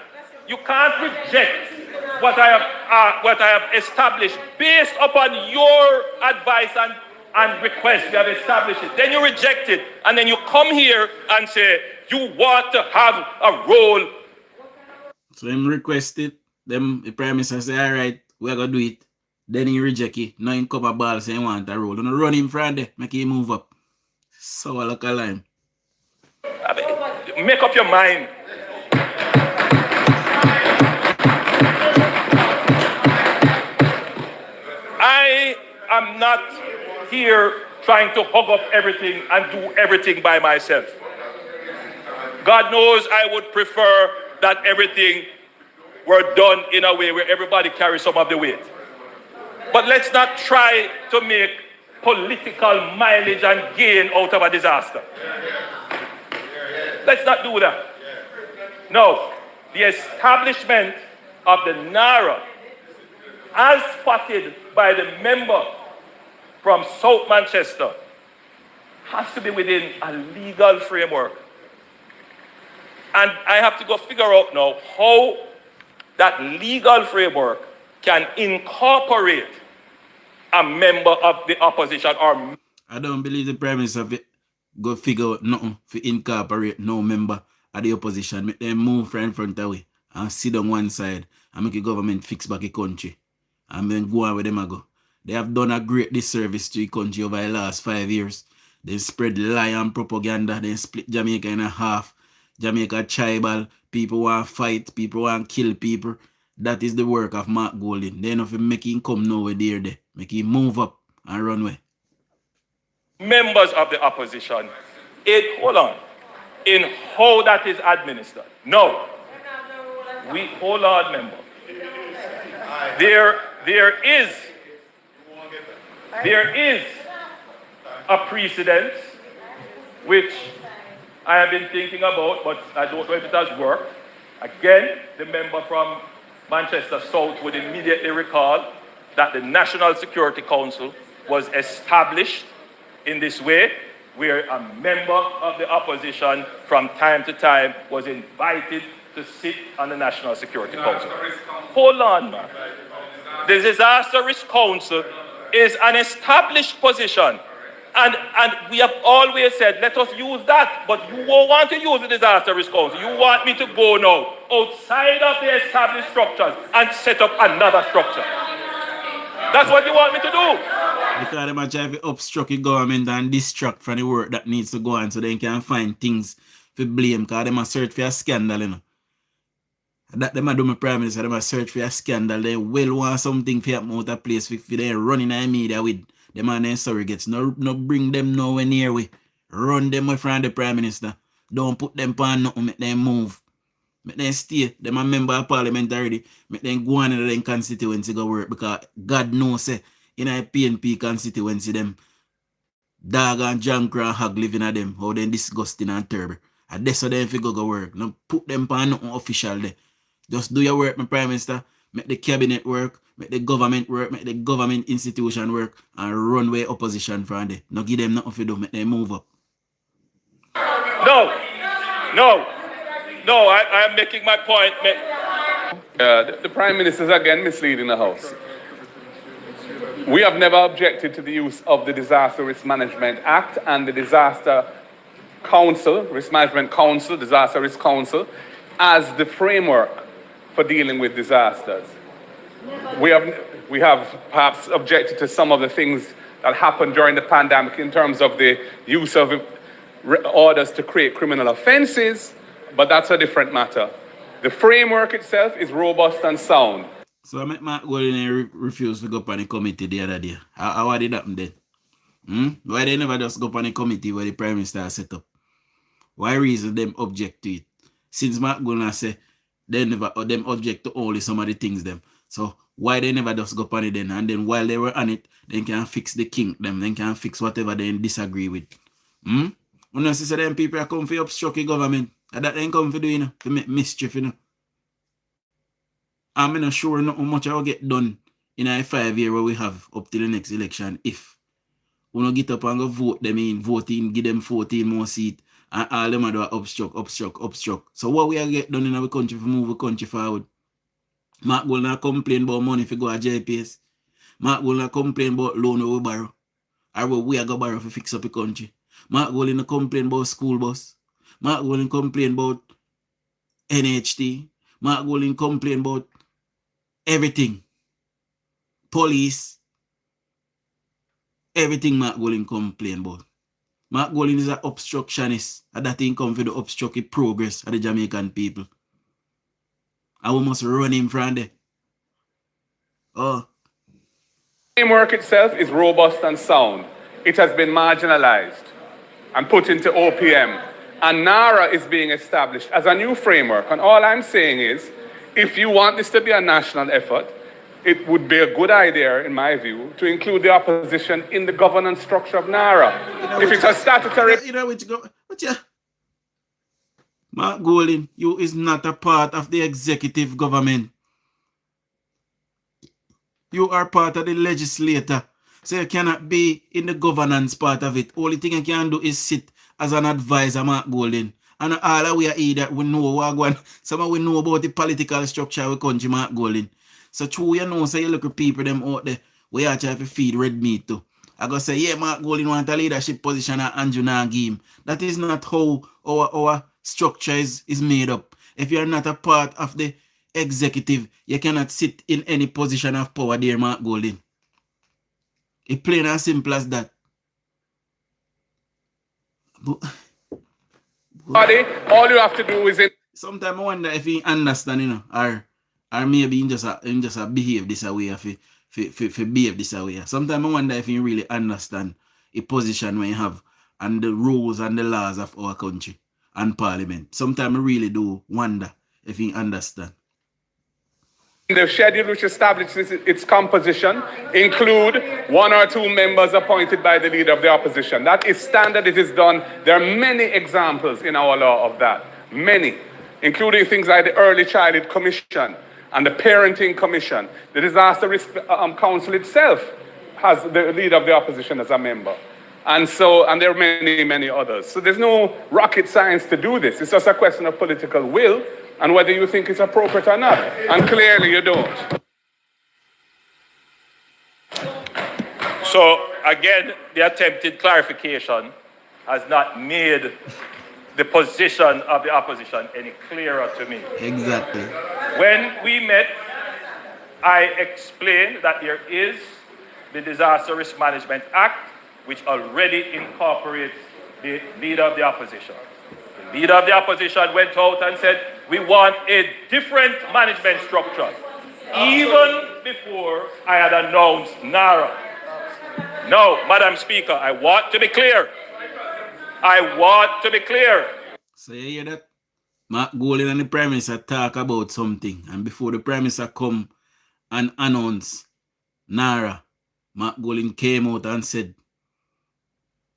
you can't reject what I have established based upon your advice and request. We have established it. Then you reject it, and then you come here and say you want to have a role. So him request it. Them the Prime Minister say, all right, we're gonna do it. Then he reject it. Now he come a ball say he want a role. You know, run him from there, make him move up. So like a line. I mean, make up your mind. I am not here trying to hug up everything and do everything by myself. God knows I would prefer that everything were done in a way where everybody carries some of the weight. But let's not try to make political mileage and gain out of a disaster. Let's not do that. No, the establishment of the NARA, as spotted by the member from South Manchester, has to be within a legal framework. And I have to go figure out now how that legal framework can incorporate a member of the opposition or... I don't believe the Prime Minister go figure out nothing to incorporate no member of the opposition. Make them move from in front of way and sit on one side and make the government fix back the country. And then go on with them go. They have done a great disservice to the country over the last 5 years. They spread lie and propaganda. They split Jamaica in half. Jamaica tribal. People want to fight. People want to kill people. That is the work of Mark Golding. They enough make him come nowhere there. Make him move up and run away. Members of the opposition, hold on, in how that is administered. No. Hold on, member. There is a precedent which I have been thinking about, but I don't know if it has worked. Again, the member from Manchester South would immediately recall that the National Security Council was established in this way, where a member of the opposition from time to time was invited to sit on the National Security Council. Hold on, man. The Disaster Risk Council is an established position. And we have always said, let us use that. But you won't want to use the Disaster Risk Council. You want me to go now outside of the established structures and set up another structure. That's what you want me to do. Because they might try to obstruct the government and distract from the work that needs to go on so they can find things to blame. Because they might search for a scandal, you know. That they might do my Prime Minister, they might search for a scandal. They will want something for happen out of place if they running in the media with them and their surrogates. No bring them nowhere near we. Run them away from the Prime Minister. Don't put them on nothing, make them move. Make them stay. Them a member of Parliament already. Make them go on in their constituency go work, because God knows say in a PNP constituency them dog and junk and hog living at them. How they disgusting and terrible. And that's how they figure go work. No put them on nothing official there. Just do your work, my Prime Minister. Make the cabinet work, make the government work, make the government institution work, and run away opposition from there. No give them nothing to do, make them move up. No, I am making my point. The Prime Minister is again misleading the House. We have never objected to the use of the Disaster Risk Management Act and the Disaster Council, Risk Management Council, Disaster Risk Council, as the framework for dealing with disasters. We have perhaps objected to some of the things that happened during the pandemic in terms of the use of orders to create criminal offenses, but that's a different matter. The framework itself is robust and sound. So I make Mark go in and refuse to go up on the committee the other day. How did that happen then? Why they never just go up on the committee where the Prime Minister set up? Why reason them object to it? Since Mark gonna say them object to only some of the things them. So why they never just go up on it then? And then while they were on it, they can fix the kink them, they can fix whatever they disagree with. When you see them people are come for obstruct the government, and that ain't come for doing, to make mischief, I'm not sure how much I will get done in a 5 year where we have up to the next election if we don't get up and go vote them in, voting, give them 14 more seats, and all them are do obstruct. So what we are get done in our country to move the country forward? Mark will not complain about money if you go to JPS. Mark will not complain about loan we borrow. Or what we are going to borrow to fix up the country. Mark will not complain about school bus. Mark will not complain about NHT. Mark will not complain about everything. Police. Everything Mark Golin complain about. Mark Golin is an obstructionist. And that thing come for the obstructive progress of the Jamaican people. And we must run him from there. The framework itself is robust and sound. It has been marginalized and put into OPM. And NARA is being established as a new framework. And all I'm saying is, if you want this to be a national effort, it would be a good idea, in my view, to include the opposition in the governance structure of NARA. If it's a statutory... Mark Golin, you is not a part of the executive government. You are part of the legislator. So you cannot be in the governance part of it. Only thing you can do is sit as an advisor, Mark Golin. And all we are either we know what going. Some we know about the political structure of the country, Mark Golin. So true, you know, so you look at people them out there, we are trying to feed red meat too. I go say, yeah, Mark Golin want a leadership position at Andrew Nagim. That is not how our structure is made up. If you are not a part of the executive, you cannot sit in any position of power there, Mark Golin. It's plain and simple as that. All you have to do is... Sometimes I wonder if he understand, or maybe he just behave this way, behave this way. Sometimes I wonder if he really understand a position when you have and the rules and the laws of our country and parliament. Sometimes I really do wonder if he understand. The schedule which establishes its composition include 1 or 2 members appointed by the leader of the opposition. That is standard, it is done. There are many examples in our law of that. Many, including things like the Early Childhood Commission and the Parenting Commission. The Disaster Risk Council itself has the leader of the opposition as a member. And there are many, many others. So there's no rocket science to do this. It's just a question of political will and whether you think it's appropriate or not. And clearly you don't. So again, the attempted clarification has not made the position of the opposition any clearer to me. Exactly. When we met, I explained that there is the Disaster Risk Management Act, which already incorporates the leader of the opposition. The leader of the opposition went out and said, we want a different management structure, even before I had announced NARA. No, Madam Speaker, I want to be clear. I want to be clear. So you hear that? Mark Golin and the Prime Minister talk about something, and before the Prime Minister come and announce NARA, Mark Golin came out and said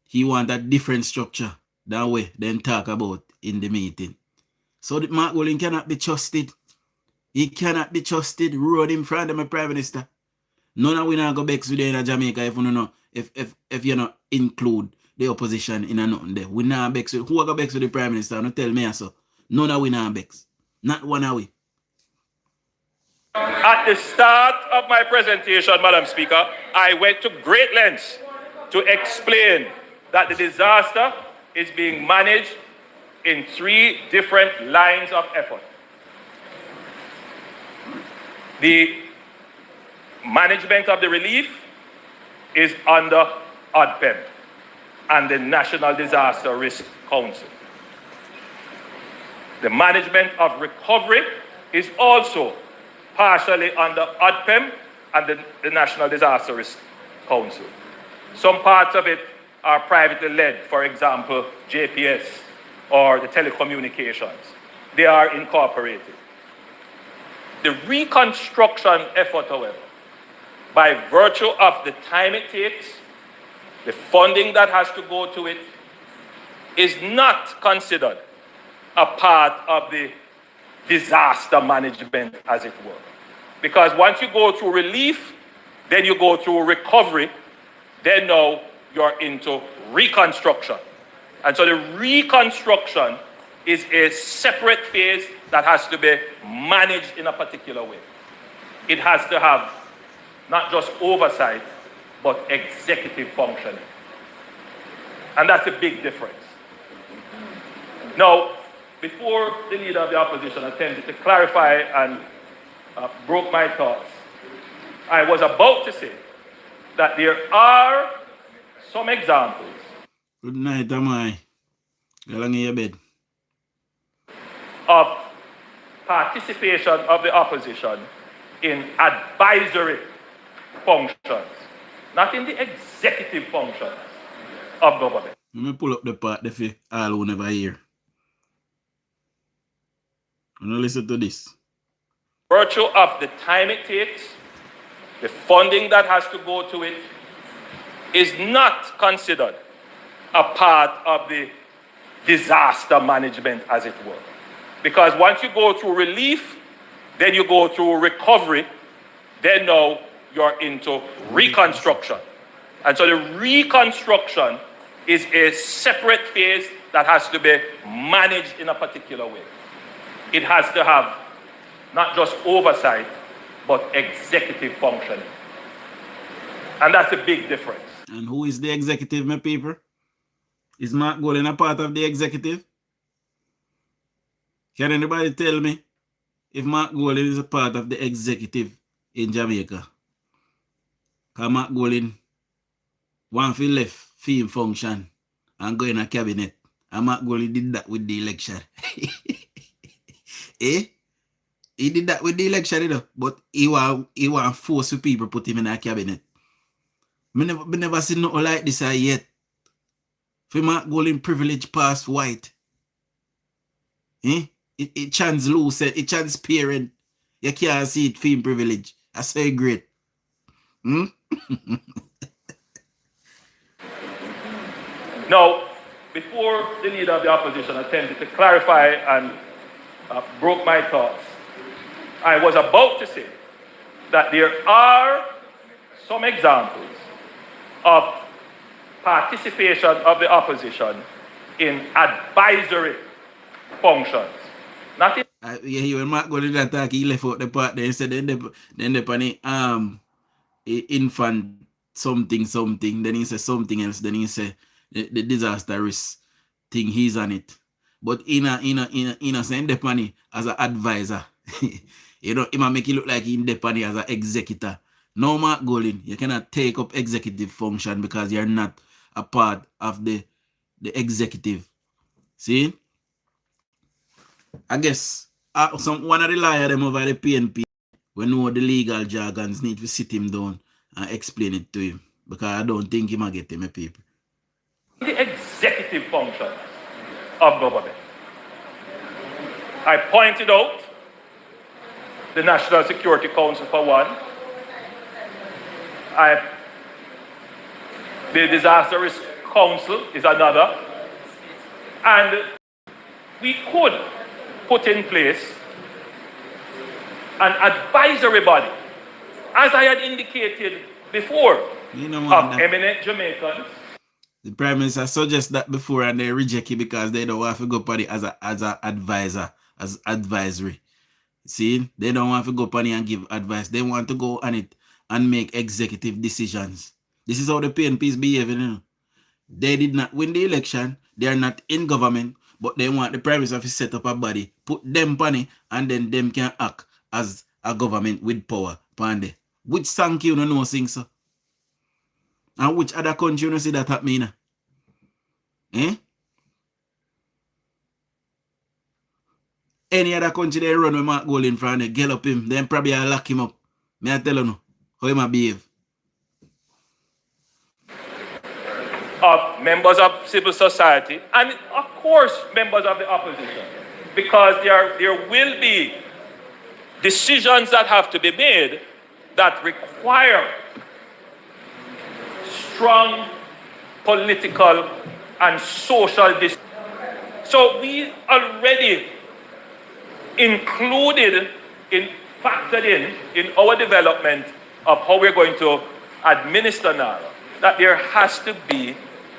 he want a different structure than we then talk about in the meeting. So that Mark Golin cannot be trusted. He cannot be trusted. Road in front of my Prime Minister. None of we not go back with you in Jamaica if you know if you not include the opposition in a nothing there. We not back with who go back with the Prime Minister? No tell me so. None of we not back. Not one of we. At the start of my presentation, Madam Speaker, I went to great lengths to explain that the disaster is being managed in 3 different lines of effort. The management of the relief is under ODPEM and the National Disaster Risk Council. The management of recovery is also partially under ODPEM and the National Disaster Risk Council. Some parts of it are privately led, for example, JPS or the telecommunications. They are incorporated. The reconstruction effort, however, by virtue of the time it takes, the funding that has to go to it, is not considered a part of the disaster management, as it were. Because once you go through relief, then you go through recovery, then now you're into reconstruction. And so the reconstruction is a separate phase that has to be managed in a particular way. It has to have not just oversight, but executive functioning. And that's a big difference. Now, before the leader of the opposition attempted to clarify and broke my thoughts, I was about to say that there are some examples. Good night, Amai. Go in your bed. Of participation of the opposition in advisory functions, not in the executive functions of government. Let me pull up the part that you all will never hear. Now listen to this. Virtue of the time it takes, the funding that has to go to it, is not considered a part of the disaster management, as it were. Because once you go through relief, then you go through recovery, then now you're into reconstruction. And so the reconstruction is a separate phase that has to be managed in a particular way. It has to have not just oversight, but executive functioning. And that's a big difference. And who is the executive, my people? Is Mark Golding a part of the executive? Can anybody tell me if Mark Golding is a part of the executive in Jamaica? Because Mark Golding want to left film function and go in a cabinet. And Mark Golding did that with the election. Eh? He did that with the election, you know, but he want force people put him in a cabinet. Me never seen nothing like this yet. For Mark Golding privilege past white. Eh? It translucent, it transparent. You can't see it film privilege. That's very great. Hmm? Now, before the leader of the opposition attempted to clarify and broke my thoughts, I was about to say that there are some examples of participation of the opposition in advisory functions. Not in Yeah, when Mark Golding attack, he left out the part there. He said then the infant something. Then he said something else. Then he said the disaster risk thing. He's on it. But in a send the money as an advisor. You know, he might make it look like in the money as an executor. No, Mark Golding, you cannot take up executive function because you're not a part of the executive. See? I guess one of the lawyers them over the PNP, we know the legal jargons, need to sit him down and explain it to him. Because I don't think he might get him, people. the executive functions of government. I pointed out the National Security Council for one. The Disaster Risk Council is another. And we could put in place an advisory body, as I had indicated before, of eminent Jamaicans. The Prime Minister suggests that before and they reject it because they don't want to go upon it as an advisor, as advisory. See, they don't want to go upon it and give advice. They want to go on it and make executive decisions. This is how the PNP is behaving. You know? They did not win the election. They are not in government, but they want the Prime Minister to set up a body, put them on it, and then them can act as a government with power. Pande. Which sank you no sing so? And which other country you see that happening? Eh? Any other country they run with Mark Gold in front, they get up him, then probably I'll lock him up. May I tell you no, how he might behave? Of members of civil society and of course members of the opposition, because there will be decisions that have to be made that require strong political and social decisions. So we already factored in our development of how we're going to administer now, that there has to be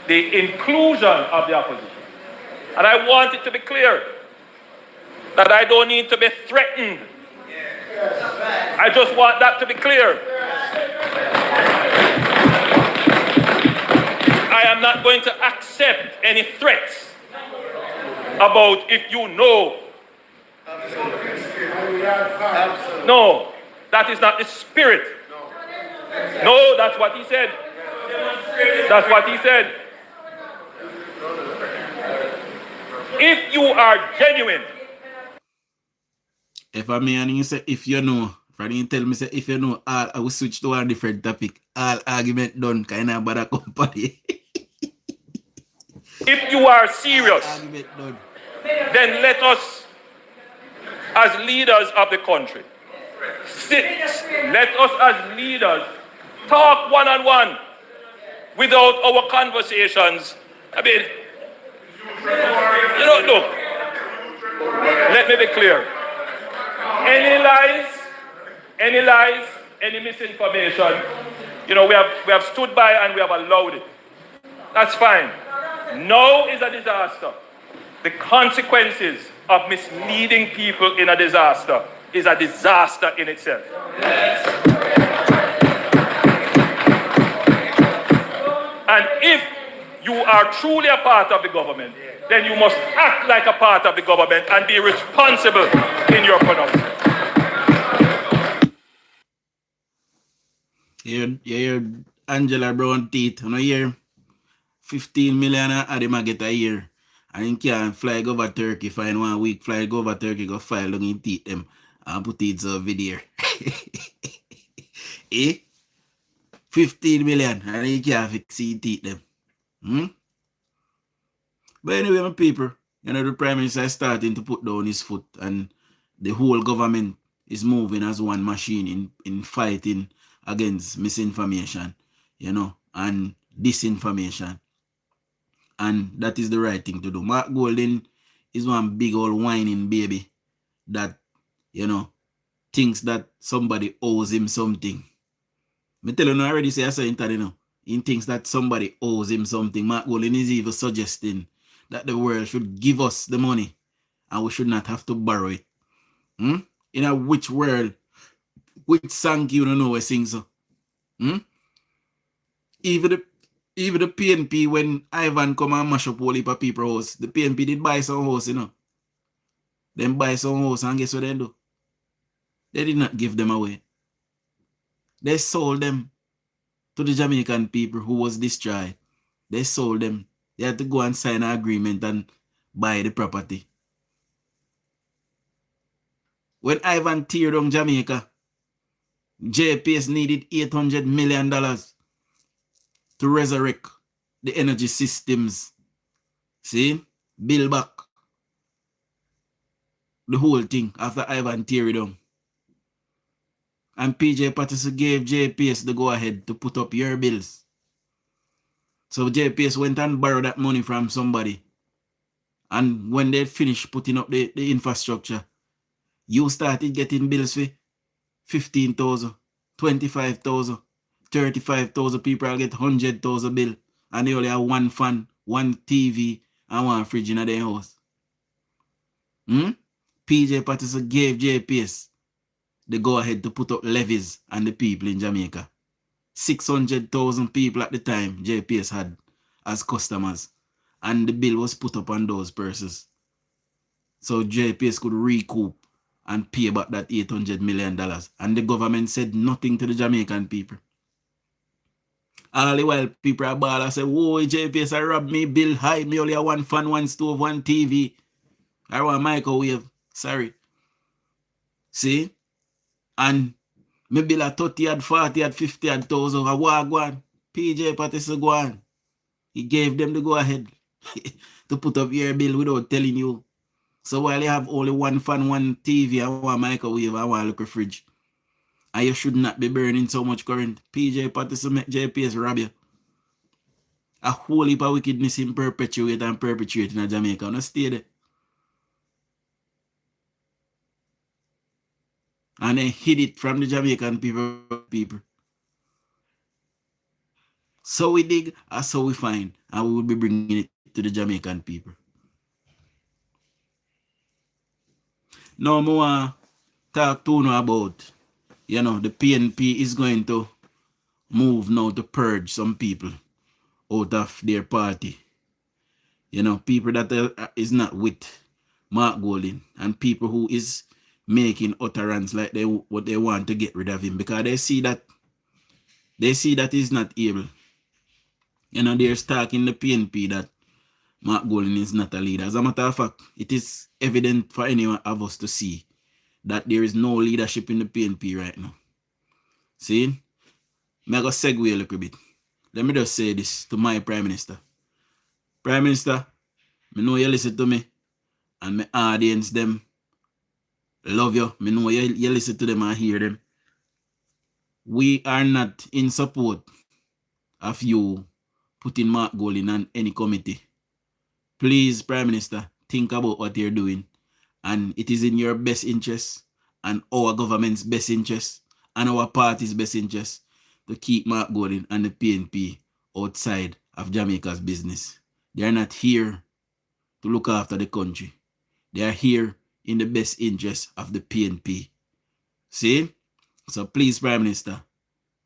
the inclusion of the opposition. And I want it to be clear that I don't need to be threatened. I just want that to be clear. I am not going to accept any threats about if you know. No, that is not the spirit. No, that's what he said. That's what he said. If you are genuine. If I mean, and you say, if you know, Friday you tell me, say, if you know, I will switch to a different topic. All argument done, kind of bad company. If you are serious, then let us, as leaders of the country, let us as leaders talk one-on-one without our conversations. I mean, you know, look, let me be clear. Any lies, any misinformation, you know, we have stood by and we have allowed it. That's fine. No is a disaster. The consequences of misleading people in a disaster is a disaster in itself. Yes. And if you are truly a part of the government, then you must act like a part of the government and be responsible in your conduct. You hear Angela Brown teeth, you know, here 15 million a them get a year. And you can fly over Turkey, find 1 week, fly go over Turkey, go file long in teeth them and put it over there. Eh? 15 million and you can't fix it teeth them. But anyway, my people, you know, the Prime Minister is starting to put down his foot and the whole government is moving as one machine in fighting against misinformation, you know, and disinformation. And that is the right thing to do. Mark Golden is one big old whining baby that, you know, thinks that somebody owes him something. Me tell you, I already say I saw it, you know. He thinks that somebody owes him something. Mark Golden is even suggesting that the world should give us the money and we should not have to borrow it. In a which world, which song you don't know we sing so? Even the PNP, when Ivan come and mash up all heap of people house, the PNP did buy some house, you know. Then buy some house and guess what they do? They did not give them away. They sold them to the Jamaican people who was destroyed. They sold them. They had to go and sign an agreement and buy the property. When Ivan teared down Jamaica, JPS needed $800 million to resurrect the energy systems. See? Build back the whole thing after Ivan tear it down. And PJ Patterson gave JPS the go-ahead to put up your bills. So JPS went and borrowed that money from somebody. And when they finished putting up the infrastructure, you started getting bills for 15,000, 25,000, 35,000 people will get 100,000 bill, and they only have one fan, one TV, and one fridge in their house. PJ Patterson gave JPS the go ahead to put up levies on the people in Jamaica. 600,000 people at the time JPS had as customers, and the bill was put up on those purses. So JPS could recoup and pay back that $800 million. And the government said nothing to the Jamaican people. All the while people are ball and say, whoa, JPS I robbed me, bill high, me only have one fan, one stove, one TV. I want microwave. Sorry. See? And me bill at 30 at 40 at 50 at 1,000. I walk one. PJ Patterson go on. He gave them the go ahead to put up your bill without telling you. So while you have only one fan, one TV, and one microwave, and one little fridge, and you should not be burning so much current, PJ Patterson make JPS rob you. A whole heap of wickedness in perpetuate and perpetuate in Jamaica. No stay there. And they hid it from the Jamaican people. So we dig, and so we find, and we will be bringing it to the Jamaican people. Now, I want to talk to you about, the PNP is going to move now to purge some people out of their party. People that is not with Mark Golding, and people who is making utterance like what they want to get rid of him, because they see that he's not able. They're stuck in the PNP that Mark Golding is not a leader. As a matter of fact, it is evident for anyone of us to see that there is no leadership in the PNP right now. See? I'm going to segue a little bit. Let me just say this to my Prime Minister. Prime Minister, I know you listen to me, and my audience, them, love you. I know you listen to them and hear them. We are not in support of you putting Mark Golding on any committee. Please, Prime Minister, think about what you're doing. And it is in your best interest, and our government's best interest, and our party's best interest to keep Mark Golding and the PNP outside of Jamaica's business. They are not here to look after the country. They are here in the best interest of the PNP. See? So please, Prime Minister,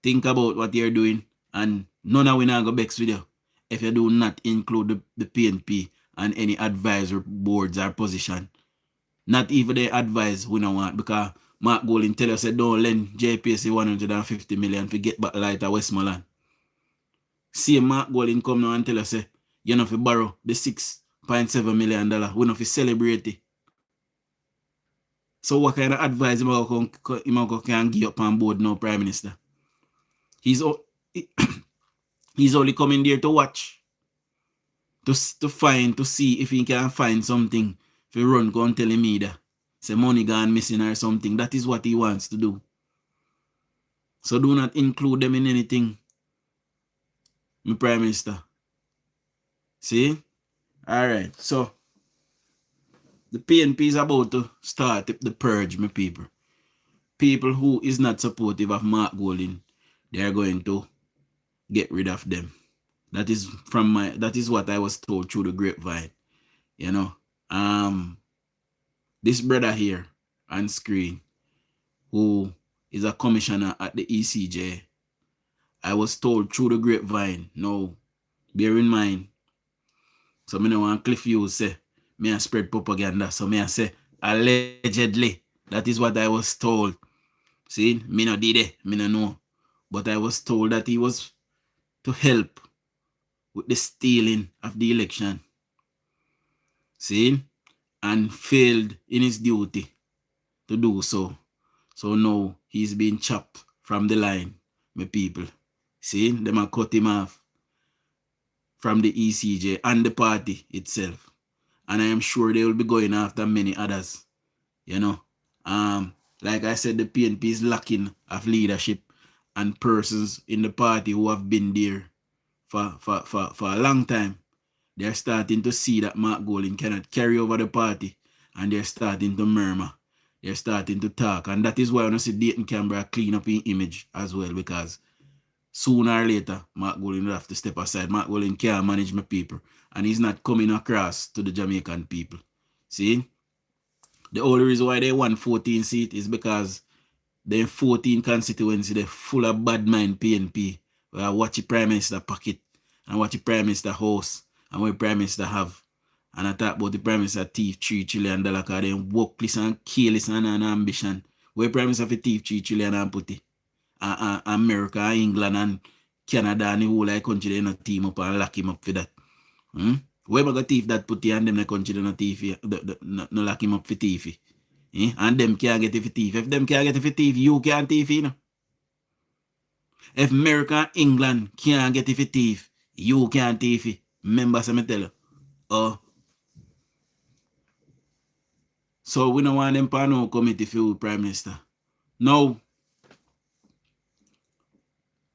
think about what you're doing, and none of we not go vex with you if you do not include the PNP and any advisory boards or position. Not even the advice we don't want, because Mark Golding tell us don't lend JPC 150 million to get back light at Westmoreland. See Mark Golding come now and tell us you know if you borrow the $6.7 million, we know if you celebrate it. So what kind of advice you can give up on board now, Prime Minister? He's only coming there to watch. To see if he can find something to run, go and tell him either. Say money gone missing or something. That is what he wants to do. So do not include them in anything, my Prime Minister. See? Alright, so the PNP is about to start the purge, my people. People who is not supportive of Mark Golding, they are going to get rid of them. That is what I was told through the grapevine. This brother here on screen, who is a commissioner at the ECJ, I was told through the grapevine. Now, bear in mind, so I don't want Cliff Hughes say, me I spread propaganda. So me I say, allegedly, that is what I was told. See, me no did it, me no know. But I was told that he was to help with the stealing of the election. See? And failed in his duty to do so. So now he's being chopped from the line, my people. See? Them are cut him off from the ECJ and the party itself. And I am sure they will be going after many others. Like I said, the PNP is lacking of leadership and persons in the party who have been there for a long time. They're starting to see that Mark Golding cannot carry over the party, and they're starting to murmur. they're starting to talk. And that is why I want to see Dayton Canberra clean up his image as well, because sooner or later, Mark Golding will have to step aside. Mark Golding can't manage my people. And he's not coming across to the Jamaican people. See? The only reason why they won 14 seats is because they 14 constituency, they're full of bad mind PNP. Where watch the Prime Minister pocket and watch the Prime Minister house and what the Prime Minister have. And I talk about the Prime Minister thief $3 trillion because they workless and careless and an ambition. Where Prime Minister for thief $3 trillion and put it. America, England and Canada and the whole like country they not team up and lock him up for that. Where am I got thief that put it and them the country they not thief no lock him up for thief. And them can't get it for thief. If them can't get it for thief, you can't thief, you know. If America and England can't get it for thief, you can't thief. Remember, so me tell you. So we don't want them for no committee for Prime Minister. Now,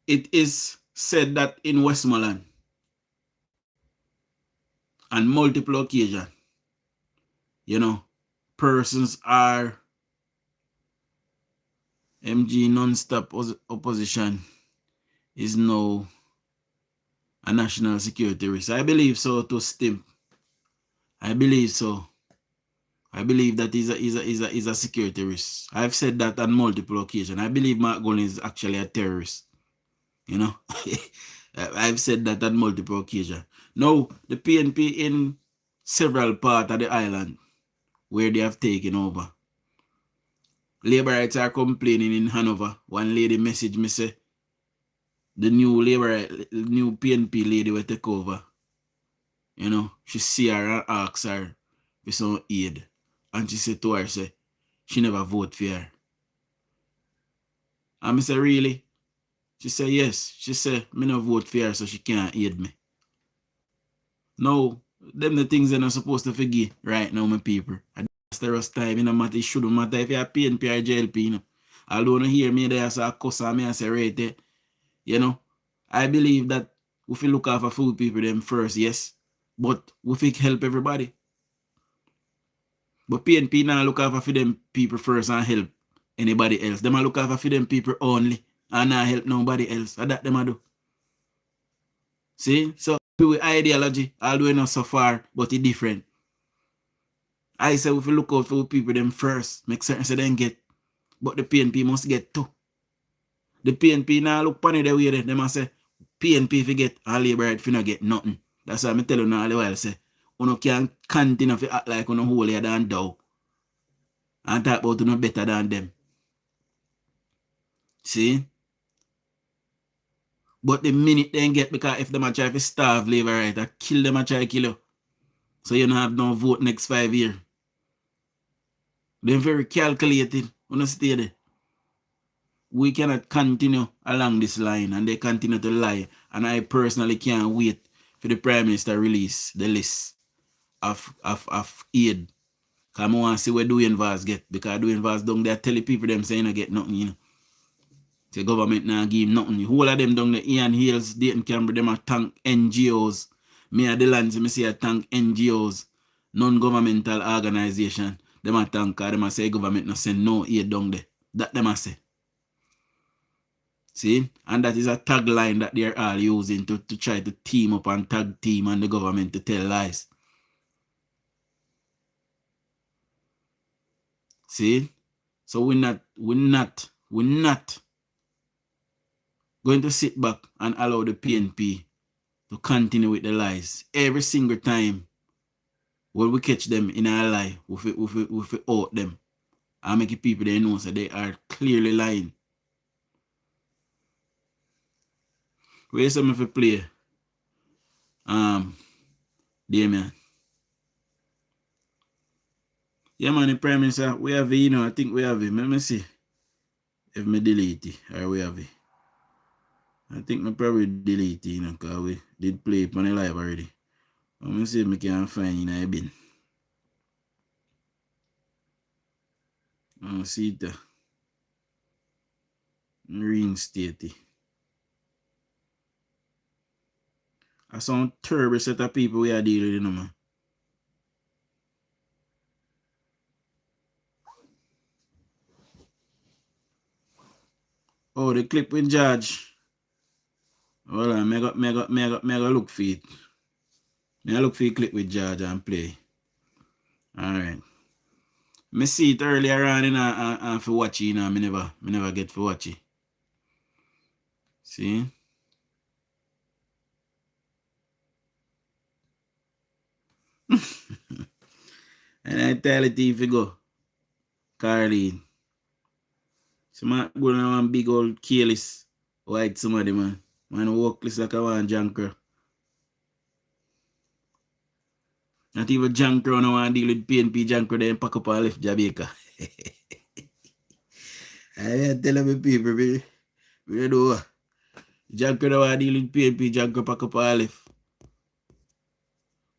it is said that in Westmoreland, on multiple occasions, you know, persons are MG non-stop opposition is now a national security risk. I believe so to Stim. I believe so. I believe that is a security risk. I've said that on multiple occasions. I believe Mark Golding is actually a terrorist. You know, I've said that on multiple occasions. Now, the PNP in several parts of the island where they have taken over. Labour rights are complaining in Hanover. One lady messaged me say, the new new PNP lady will take over. You know, she see her and ask her for some aid. And she said to her, say, she never vote for her. And I said, really? She said, yes. She said, me no vote for her so she can't aid me. Now, them the things they're not supposed to forget right now, my people. That's the rest time, you know, matter, it shouldn't matter if you're PNP or JLP, you know. Although you hear me there, so I cuss on me and say, right there. You know, I believe that if we look after food people them first, yes. But we think help everybody. But PNP now look after for them people first and help anybody else. Them a look after for them people only and not help nobody else. And that them a do. See? So with ideology, although not so far, but it's different. I say if we look out for people them first, make certain so they get. But the PNP must get too. The PNP now look funny the way they must say PNP forget and Labour right for not get nothing. That's why I tell you now all the while say you can't continue to act like you holier than thou. And talk about you better than them. See? But the minute they get, because if them a try to starve Labour right, I kill them and try to kill you. So you don't have no vote next 5 years. They're very calculated. You know, stay there. We cannot continue along this line and they continue to lie. And I personally can't wait for the Prime Minister release the list of aid. Because I want to see where DUJON'S get. Because DUJON'S down there telling people them saying I get nothing, you know. The government now give him nothing. The whole of them down there, Ian Hills, Dayton Canberra, them are thank NGOs. Me at the lands, me say I thank NGOs, non-governmental organization. Them are thank, them a say government no send no aid down there. That them a say. See? And that is a tagline that they're all using to try to team up and tag team and the government to tell lies. See? So we're not going to sit back and allow the PNP to continue with the lies. Every single time when we catch them in a lie, we out them and make people they know so they are clearly lying. Where's some of the play? Damien. Yeah, man, the Prime Minister, we have it, you know, I think we have it. Let me see if me delete it or we have it. I think I probably delete it, you know, because we did play it on the live already. Let me see if I can find it in a bin. See it there. Reinstate it. I sound terrible set of people we are dealing with, you know, man. Oh, the clip with George. Hold on, me go look for it. Me look for the clip with George and play. Alright. Me see it earlier on and for watch it, you know. Me never get for watch it. See? And I tell it if you go. Carleen. So man go on one big old careless white somebody, man. Man walk this like a one junker. Not even junker on one deal with PNP junker then pack up and left Jamaica. I tell me people, we do junker no one deal with PNP junker pack up and left.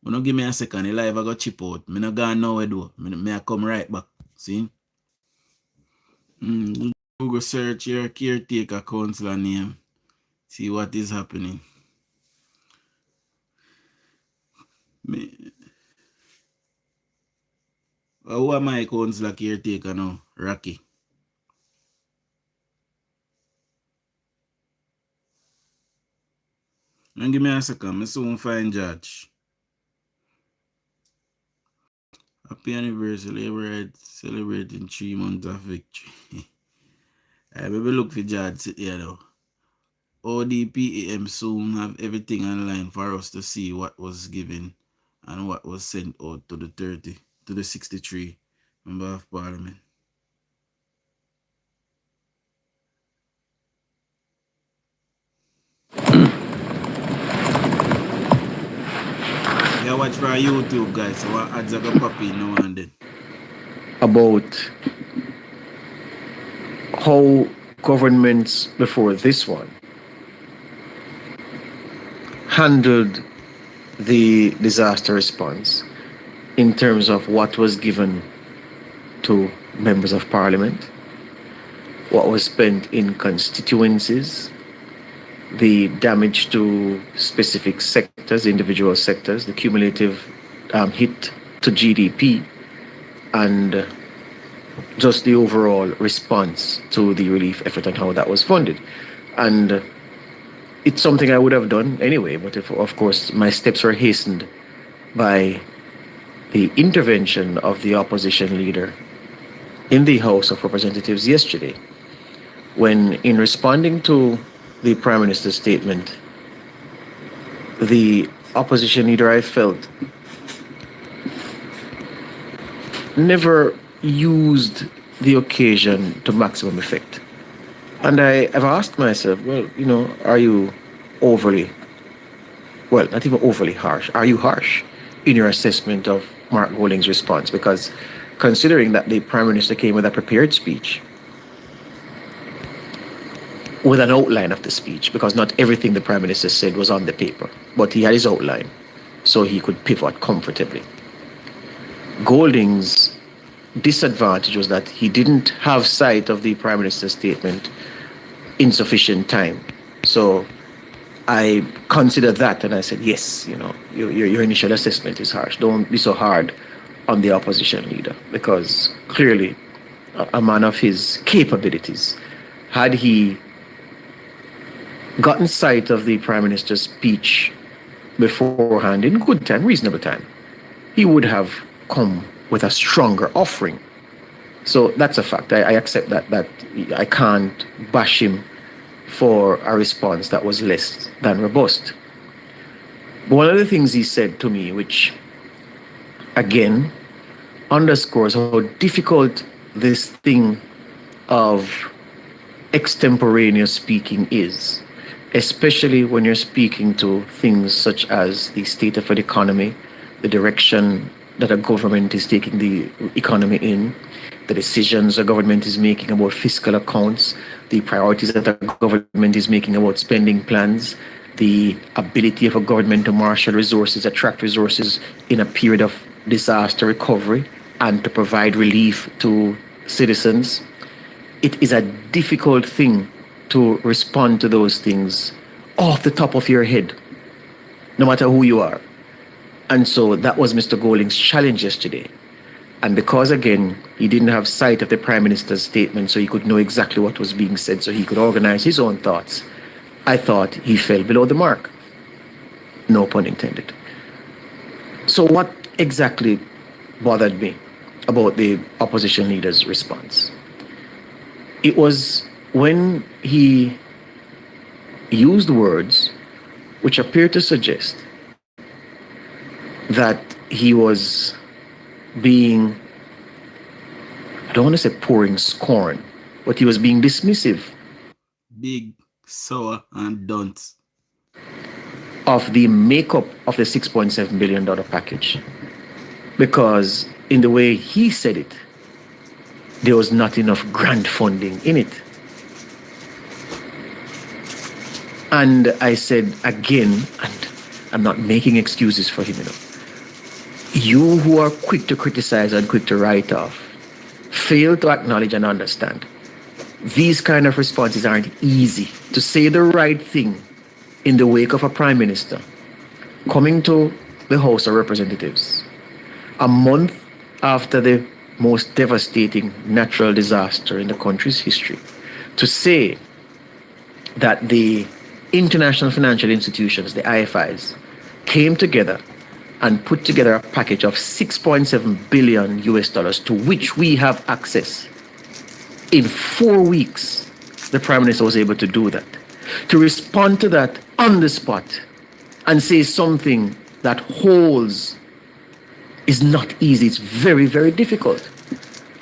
But don't give me a second, the life I got chip out. Me not gone nowhere though. Me I come right back. See? Google search your caretaker councillor name. See what is happening. Who am I councillor caretaker now? Rocky. And give me a second, I soon find George. Happy anniversary, celebrating 3 months of victory. I will look for George here though. ODPAM soon have everything online for us to see what was given and what was sent out to the 63 member of parliament. Yeah, watch for YouTube, guys. So what ads are going to pop in now and then. About how governments before this one handled the disaster response in terms of what was given to members of parliament, what was spent in constituencies, the damage to specific sectors, individual sectors, the cumulative hit to GDP, and just the overall response to the relief effort and how that was funded. And it's something I would have done anyway, but of course my steps were hastened by the intervention of the opposition leader in the House of Representatives yesterday, when in responding to the Prime Minister's statement, the opposition leader, I felt, never used the occasion to maximum effect. And I've asked myself, well, you know, are you overly, well, not even overly harsh, are you harsh in your assessment of Mark Golding's response? Because considering that the Prime Minister came with a prepared speech, with an outline of the speech, because not everything the Prime Minister said was on the paper, but he had his outline, so he could pivot comfortably. Golding's disadvantage was that he didn't have sight of the Prime Minister's statement in sufficient time. So I considered that and I said, yes, you know, your initial assessment is harsh. Don't be so hard on the opposition leader, because clearly a man of his capabilities, had he gotten sight of the Prime Minister's speech beforehand in good time, reasonable time, he would have come with a stronger offering. So that's a fact. I accept that I can't bash him for a response that was less than robust. But one of the things he said to me, which again underscores how difficult this thing of extemporaneous speaking is, especially when you're speaking to things such as the state of the economy, the direction that a government is taking the economy in, the decisions a government is making about fiscal accounts, the priorities that a government is making about spending plans, the ability of a government to marshal resources, attract resources in a period of disaster recovery, and to provide relief to citizens. It is a difficult thing to respond to those things off the top of your head, no matter who you are. And so that was Mr. Golding's challenge yesterday. And because, again, he didn't have sight of the Prime Minister's statement, so he could know exactly what was being said, so he could organize his own thoughts, I thought he fell below the mark. No pun intended. So what exactly bothered me about the opposition leader's response? It was when he used words which appeared to suggest that he was being, I don't want to say pouring scorn, but he was being dismissive. Big, sour, and dunce. Of the makeup of the $6.7 billion package. Because in the way he said it, there was not enough grant funding in it. And I said again, and I'm not making excuses for him, you who are quick to criticize and quick to write off, fail to acknowledge and understand. These kind of responses aren't easy. To say the right thing in the wake of a prime minister coming to the House of Representatives a month after the most devastating natural disaster in the country's history, to say that the international financial institutions, the IFIs, came together and put together a package of $6.7 billion to which we have access. In 4 weeks, the Prime Minister was able to do that. To respond to that on the spot and say something that holds is not easy. It's very, very difficult.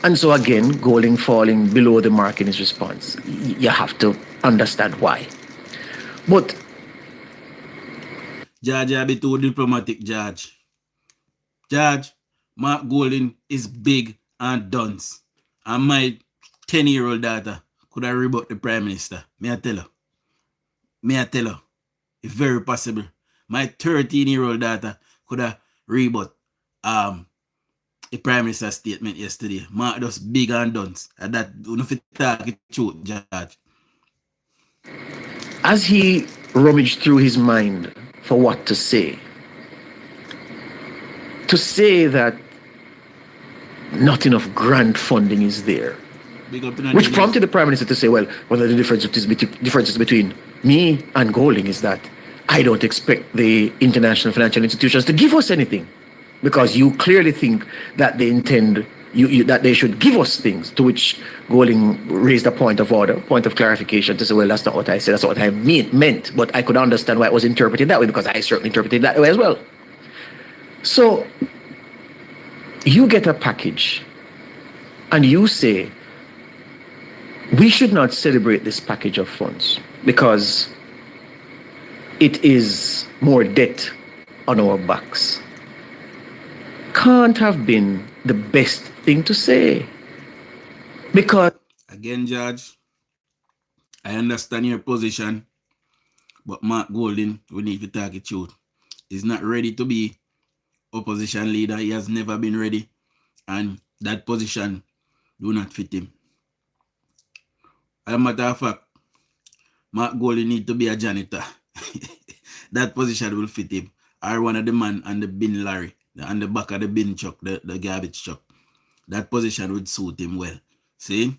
And so again, Golding falling below the mark in his response. You have to understand why. But Judge, I be too diplomatic, Judge. Judge, Mark Golding is big and dunce. And my 10-year-old daughter could have rebut the Prime Minister. May I tell her? It's very possible. My 13-year-old daughter could have rebut the Prime Minister's statement yesterday. Mark just big and dunce. And that, you know, if it talk it truth, Judge. As he rummaged through his mind for what to say that not enough grant funding is there, which prompted the Prime Minister to say, well, one of the differences between me and Golding is that I don't expect the international financial institutions to give us anything, because you clearly think that they intend that they should give us things, to which Golding raised a point of order, point of clarification to say, well, that's not what I said, that's not what I meant, but I could understand why it was interpreted that way, because I certainly interpreted it that way as well. So you get a package and you say, we should not celebrate this package of funds because it is more debt on our backs. Can't have been the best thing to say. Because again, Judge, I understand your position, but Mark Golding, we need to talk it truth. He's not ready to be opposition leader. He has never been ready, and that position do not fit him. As a matter of fact, Mark Golding need to be a janitor. That position will fit him. Or one of the man on the bin lorry, on the back of the bin truck, the garbage truck. That position would suit him well. See?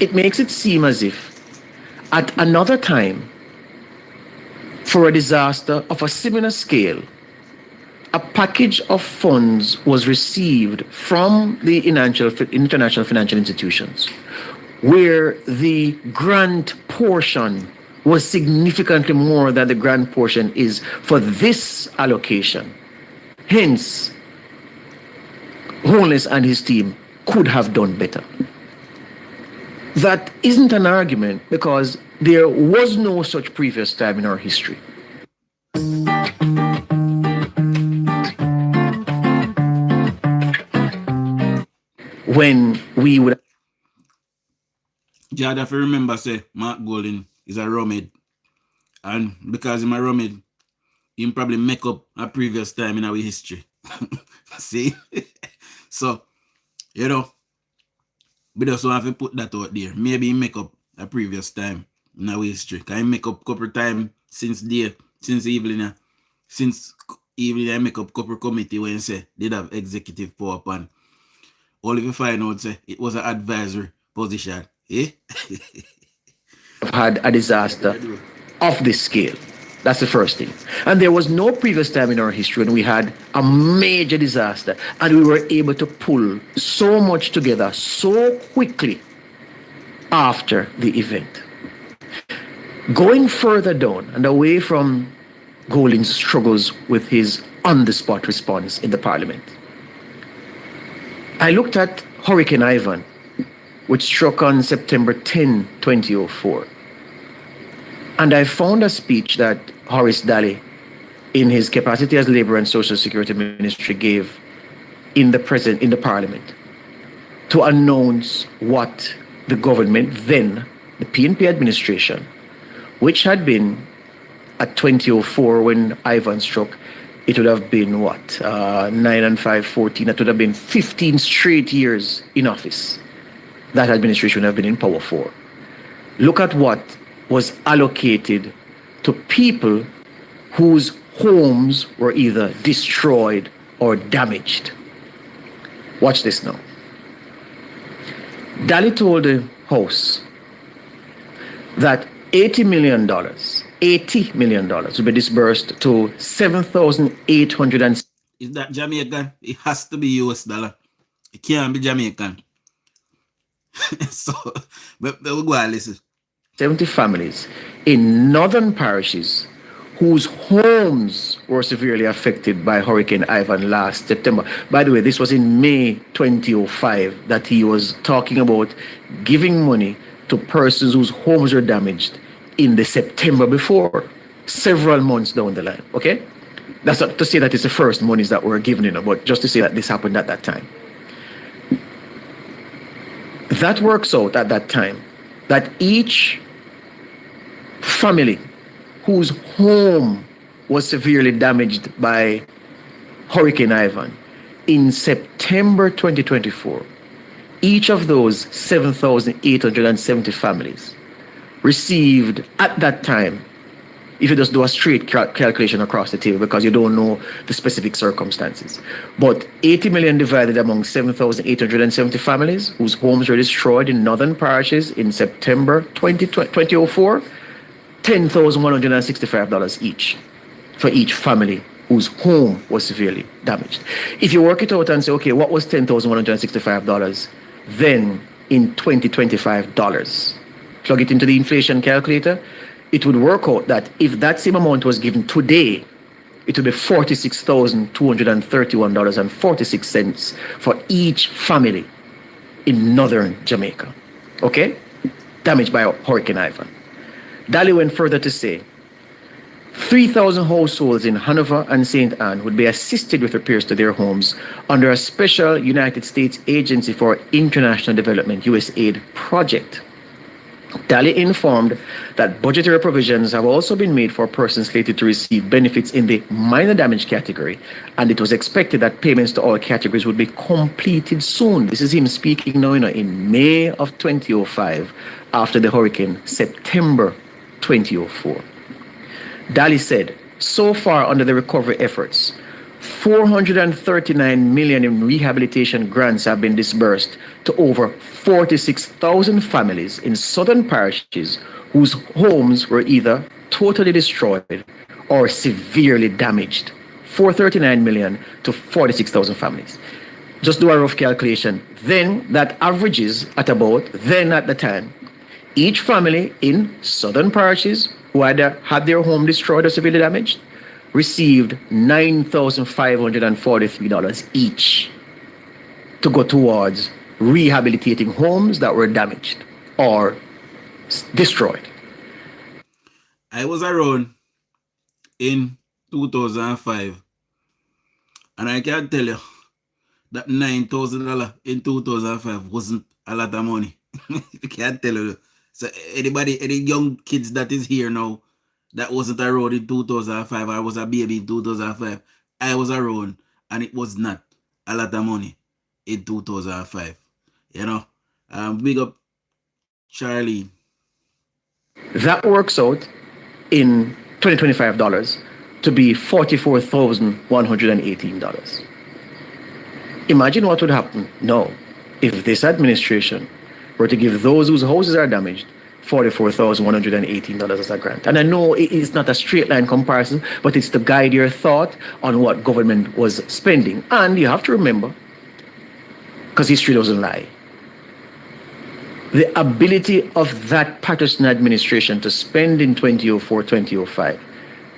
it makes it seem as if at another time, for a disaster of a similar scale, a package of funds was received from the international financial institutions, where the grant portion was significantly more than the grant portion is for this allocation. Hence, Holness and his team could have done better. That isn't an argument, because there was no such previous time in our history. When we would... Jad, if you remember, say, Mark Golding is a rumid. And because he's a rumid, he probably make up a previous time in our history. See? So, you know, we just have to put that out there. Maybe he make up a previous time in our history. Can he make up a couple time since evening, since even I make up couple committee when say did have executive power upon. All if you find out say it was an advisory position. Eh? Have had a disaster of this scale. That's the first thing. And there was no previous time in our history when we had a major disaster and we were able to pull so much together so quickly after the event. Going further down and away from Golding's struggles with his on-the-spot response in the parliament, I looked at Hurricane Ivan, which struck on September 10, 2004. And I found a speech that Horace Daly, in his capacity as Labour and Social Security Ministry, gave in the Parliament to announce what the government then, the PNP administration, which had been at 2004 when Ivan struck, it would have been what? 9 and 5, 14. That would have been 15 straight years in office. That administration would have been in power for. Look at what was allocated to people whose homes were either destroyed or damaged. Watch this now. Daly told the House that $80 million will be disbursed to 7,800. Is that Jamaican? It has to be US dollar. It can't be Jamaican. So, but we'll go and listen. 70 families in northern parishes whose homes were severely affected by Hurricane Ivan last September. By the way, this was in May 2005 that he was talking about giving money to persons whose homes were damaged in the September before, several months down the line, okay? That's not to say that it's the first monies that were given, but just to say that this happened at that time. That works out at that time that each family whose home was severely damaged by Hurricane Ivan in September 2024, each of those 7,870 families received at that time, if you just do a straight calculation across the table because you don't know the specific circumstances, but 80 million divided among 7,870 families whose homes were destroyed in northern parishes in September 2004, $10,165 each for each family whose home was severely damaged. If you work it out and say, okay, what was $10,165 then in 2025 dollars? Plug it into the inflation calculator, it would work out that if that same amount was given today, it would be $46,231.46 for each family in northern Jamaica. Okay? Damaged by Hurricane Ivan. Daly went further to say 3,000 households in Hanover and St. Anne would be assisted with repairs to their homes under a special United States Agency for International Development, USAID project. Daly informed that budgetary provisions have also been made for persons slated to receive benefits in the minor damage category, and it was expected that payments to all categories would be completed soon. This is him speaking now, in May of 2005, after the hurricane, September 2004. Daly said, so far under the recovery efforts, 439 million in rehabilitation grants have been disbursed to over 46,000 families in southern parishes whose homes were either totally destroyed or severely damaged. 439 million to 46,000 families. Just do a rough calculation. Then that averages at about, then at the time, each family in southern parishes who either had their home destroyed or severely damaged received $9,543 each to go towards rehabilitating homes that were damaged or destroyed. I was around in 2005, and I can tell you that $9,000 in 2005 wasn't a lot of money. I can't tell you. So anybody, any young kids that is here now that wasn't around in 2005, I was a baby in 2005, I was around, and it was not a lot of money in 2005. Big up Charlie. That works out in $2025 to be $44,118. Imagine what would happen now if this administration were to give those whose houses are damaged $44,118 as a grant. And I know it is not a straight line comparison, but it's to guide your thought on what government was spending. And you have to remember, because history doesn't lie, the ability of that Patterson administration to spend in 2004, 2005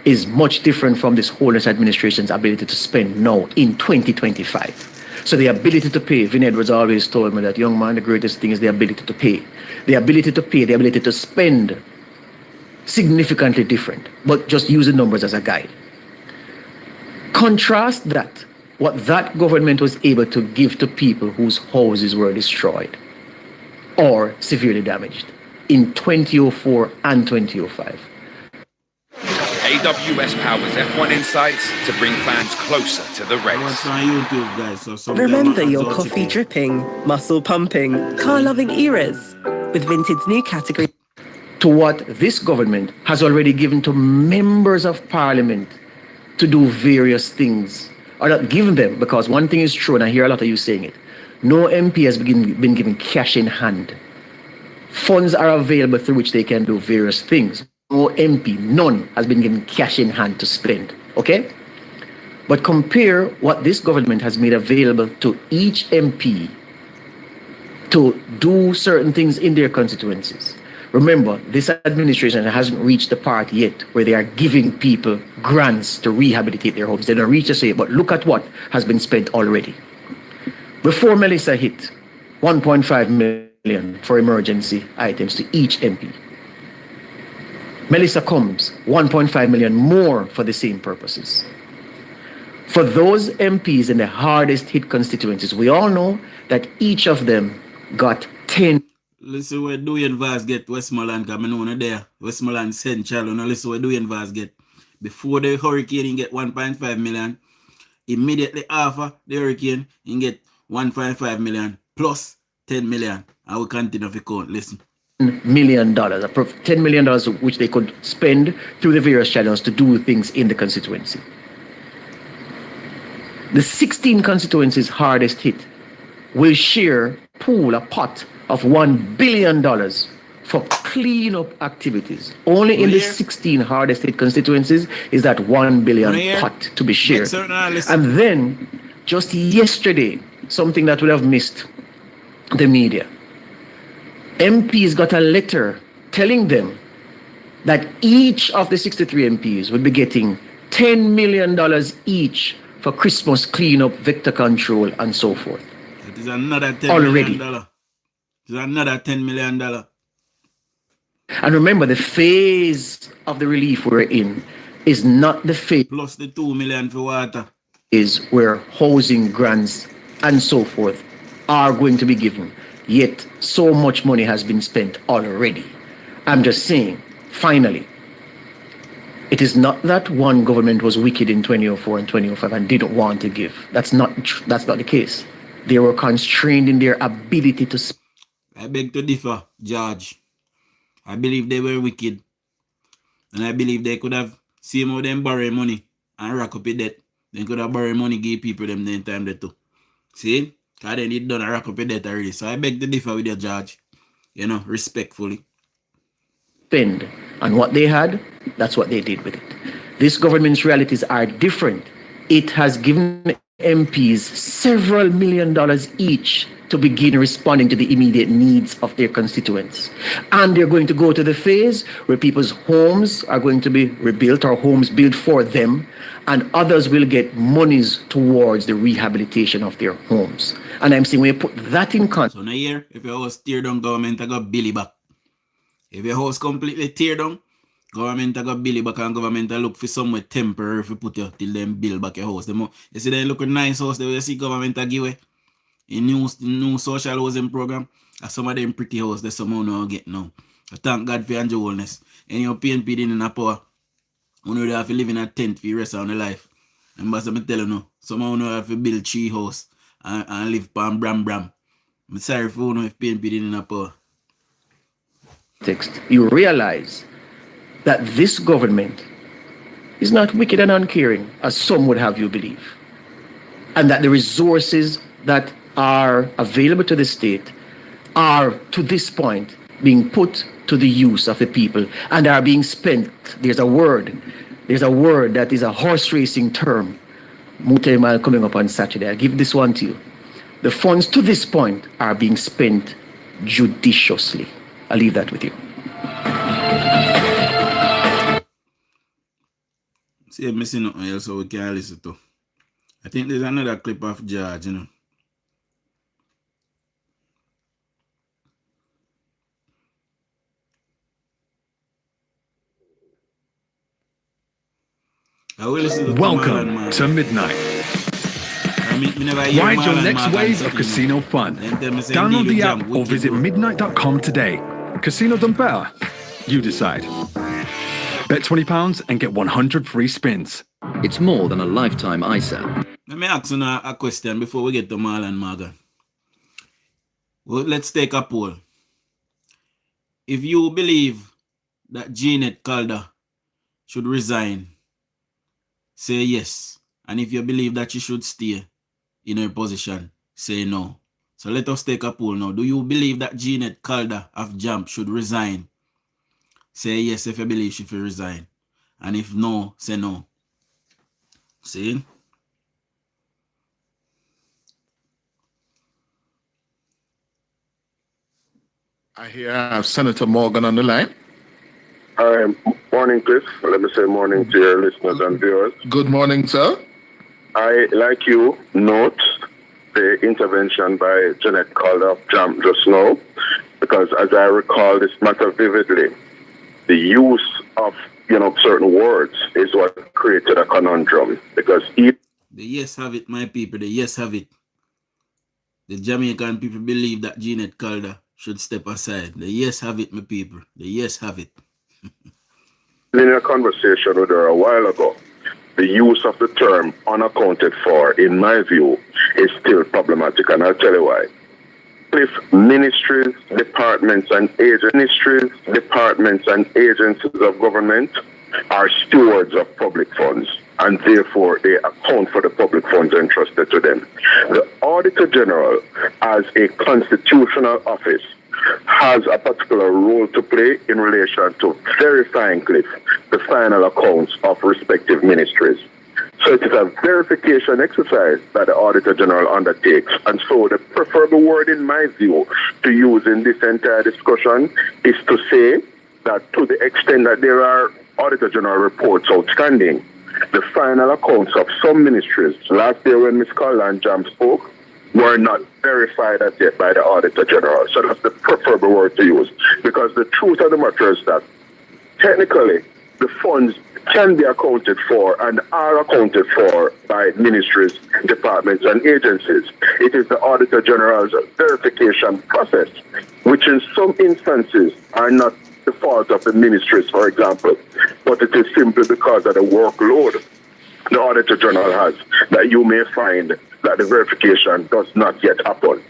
is much different from this Holness administration's ability to spend now in 2025. So the ability to pay, Vin Edwards always told me that, young man, the greatest thing is the ability to pay. The ability to pay, the ability to spend, significantly different, but just use the numbers as a guide. Contrast that, what that government was able to give to people whose houses were destroyed or severely damaged in 2004 and 2005. AWS powers F1 Insights to bring fans closer to the race. What's on YouTube, guys? So some Remember them are your exotic. coffee dripping, muscle pumping, car loving eras with Vinted's new category. To what this government has already given to members of parliament to do various things, or not given them, because one thing is true, and I hear a lot of you saying it, no MP has been given cash in hand. Funds are available through which they can do various things. No MP, none, has been given cash in hand to spend, okay? But compare what this government has made available to each MP to do certain things in their constituencies. Remember, this administration hasn't reached the part yet where they are giving people grants to rehabilitate their homes. They don't reach to say, but look at what has been spent already. Before Melissa hit, 1.5 million for emergency items to each MP. Melissa comes, 1.5 million more for the same purposes. For those MPs in the hardest hit constituencies, we all know that each of them got 10. Listen where DUJON'S get Westmoreland, because I know there. Westmoreland Central, listen where DUJON'S get. Before the hurricane, he get 1.5 million. Immediately after the hurricane, he get 1.5 million plus 10 million. I will continue to count. Listen. $10 million, $10 million which they could spend through the various channels to do things in the constituency. The 16 constituencies hardest hit will share a pot of $1 billion for cleanup activities. Only in the 16 hardest hit constituencies is that $1 billion pot to be shared. And then just yesterday, something that would have missed the media, MPs got a letter telling them that each of the 63 MPs would be getting $10 million each for Christmas cleanup, vector control, and so forth. It is another $10 already. million. It is another $10 million. And remember, the phase of the relief we're in is not the phase. Plus the $2 million for water. Is where housing grants and so forth are going to be given. Yet, so much money has been spent already. I'm just saying, finally, it is not that one government was wicked in 2004 and 2005 and didn't want to give. That's not the case. They were constrained in their ability to spend. I beg to differ, George. I believe they were wicked. And I believe they could have seen how them borrow money and rack up a debt. They could have borrowed money, give people them the time they too. See? Because then it done a rack up a debt already. So I beg to differ with your George. Respectfully. Spend. And what they had, that's what they did with it. This government's realities are different. It has given MPs several $1 million each to begin responding to the immediate needs of their constituents. And they're going to go to the phase where people's homes are going to be rebuilt or homes built for them, and others will get monies towards the rehabilitation of their homes. And I'm saying when you put that in context. So now here, if your house tear down, government I got Billy back. If your house completely tear down, government I got Billy back, and government I look for somewhere temporary if you put you till them build back your house. You see they look a nice house, they will see government I give away. In new social housing program, and some of them pretty house that somehow now get now. I thank God for your wholeness. And your PNP in a power. You know they have to live in a tent for the rest of their life. And but I'm telling you, somehow you have to build 3 house and live pan bram. I'm sorry for you know if PNP in a power. You realize that this government is not wicked and uncaring, as some would have you believe. And that the resources that are available to the state are, to this point, being put to the use of the people and are being spent. There's a word that is a horse racing term. Mutaimal coming up on Saturday. I'll give this one to you. The funds to this point are being spent judiciously. I'll leave that with you. See, I'm missing nothing else so we can listen to. I think there's another clip of George, you know. I will listen to Welcome to Midnight. Ride your next wave of casino fun. Download the app or visit midnight.com today. Casino done better. You decide. Bet £20 and get 100 free spins. It's more than a lifetime ISA. Let me ask you a question before we get to Marlon Morgan. Well, let's take a poll. If you believe that Jeanette Calder should resign, say yes. And if you believe that she should stay in her position, say no. So let us take a poll now. Do you believe that Jeanette Calder of Jump should resign? Say yes if you believe she should resign. And if no, say no. See? I hear I have Senator Morgan on the line. Morning, Chris. Let me say morning to your listeners and viewers. Good morning, sir. I, like you, note the intervention by Jeanette Calder of Jump just now, because as I recall this matter vividly, the use of certain words is what created a conundrum. Because the yes have it, my people. The yes have it. The Jamaican people believe that Jeanette Calder should step aside. The yes have it, my people. The yes have it. In a conversation with her a while ago, the use of the term unaccounted for, in my view, is still problematic, and I'll tell you why. If ministries, departments, and agencies of government are stewards of public funds, and therefore they account for the public funds entrusted to them, the Auditor General, as a constitutional office, has a particular role to play in relation to verifying, Cliff, the final accounts of respective ministries. So it is a verification exercise that the Auditor General undertakes. And so the preferable word, in my view, to use in this entire discussion is to say that to the extent that there are Auditor General reports outstanding, the final accounts of some ministries, last year when Ms. Calder and Jam spoke, were not verified as yet by the Auditor General. So that's the preferable word to use. Because the truth of the matter is that technically the funds can be accounted for and are accounted for by ministries, departments, and agencies. It is the Auditor General's verification process, which in some instances are not the fault of the ministries, for example, but it is simply because of the workload the Auditor General has that you may find that the verification does not yet happen.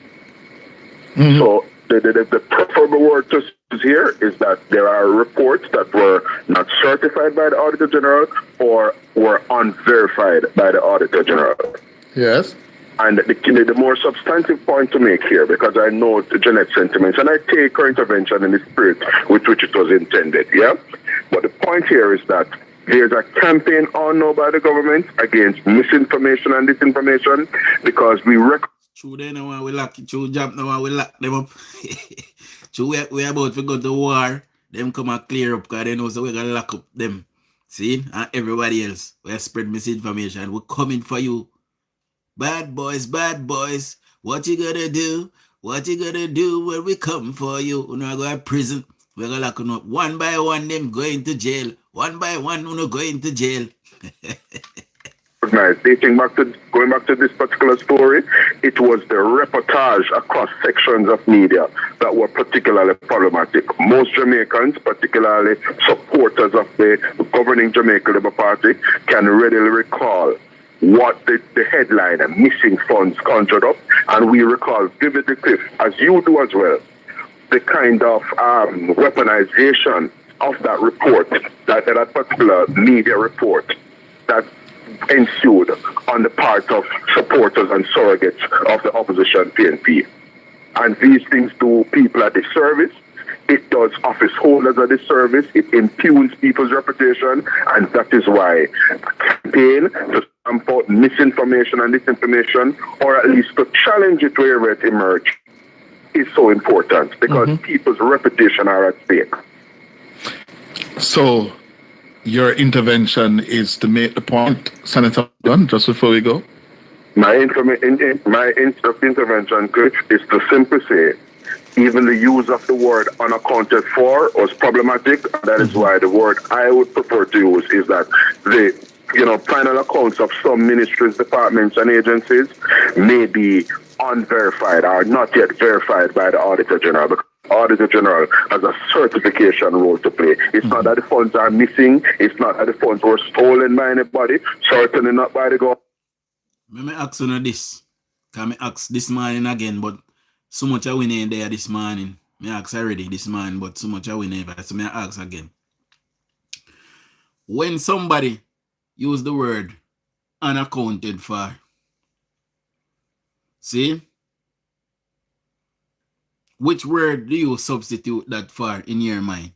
Mm-hmm. So the preferable word to use here is that there are reports that were not certified by the Auditor General or were unverified by the Auditor General. Yes. And the more substantive point to make here, because I know Jeanette's sentiments, and I take her intervention in the spirit with which it was intended, yeah? But the point here is that there's a campaign on now by the government against misinformation and disinformation, because we True, they know we lock it. True, Jump now we lock them up. True, we about to go to war. Them come and clear up because they know so we're going to lock up them. See? And everybody else. We spread misinformation. We're coming for you. Bad boys. What you gonna do? What you gonna do when we come for you? We're not going to prison. We're going to lock them up. One by one, them going to jail. One by one, we're going to jail. Nice. Going back to this particular story, it was the reportage across sections of media that were particularly problematic. Most Jamaicans, particularly supporters of the governing Jamaica Labour Party, can readily recall what the headline, missing funds, conjured up, and we recall vividly, Cliff, as you do as well, the kind of weaponization of that report, that particular media report that ensued on the part of supporters and surrogates of the opposition PNP. And these things do people a disservice. It does office holders a disservice. It impugns people's reputation. And that is why a campaign to stamp out misinformation and disinformation, or at least to challenge it wherever it emerges, is so important, because people's reputation are at stake. So your intervention is to make the point, Senator Dunn, just before we go? My intervention, Chris, is to simply say, even the use of the word unaccounted for was problematic. That is why the word I would prefer to use is that the final accounts of some ministries, departments, and agencies may be unverified or not yet verified by the Auditor General. Because the Auditor General has a certification role to play. It's not that the funds are missing. It's not that the funds were stolen by anybody. Certainly not by the government. Let me ask you this. Can I ask this morning again, but so much I win in there this morning. I ask already this morning, but so much I win in. So I ask again. When somebody use the word unaccounted for, see, which word do you substitute that for in your mind?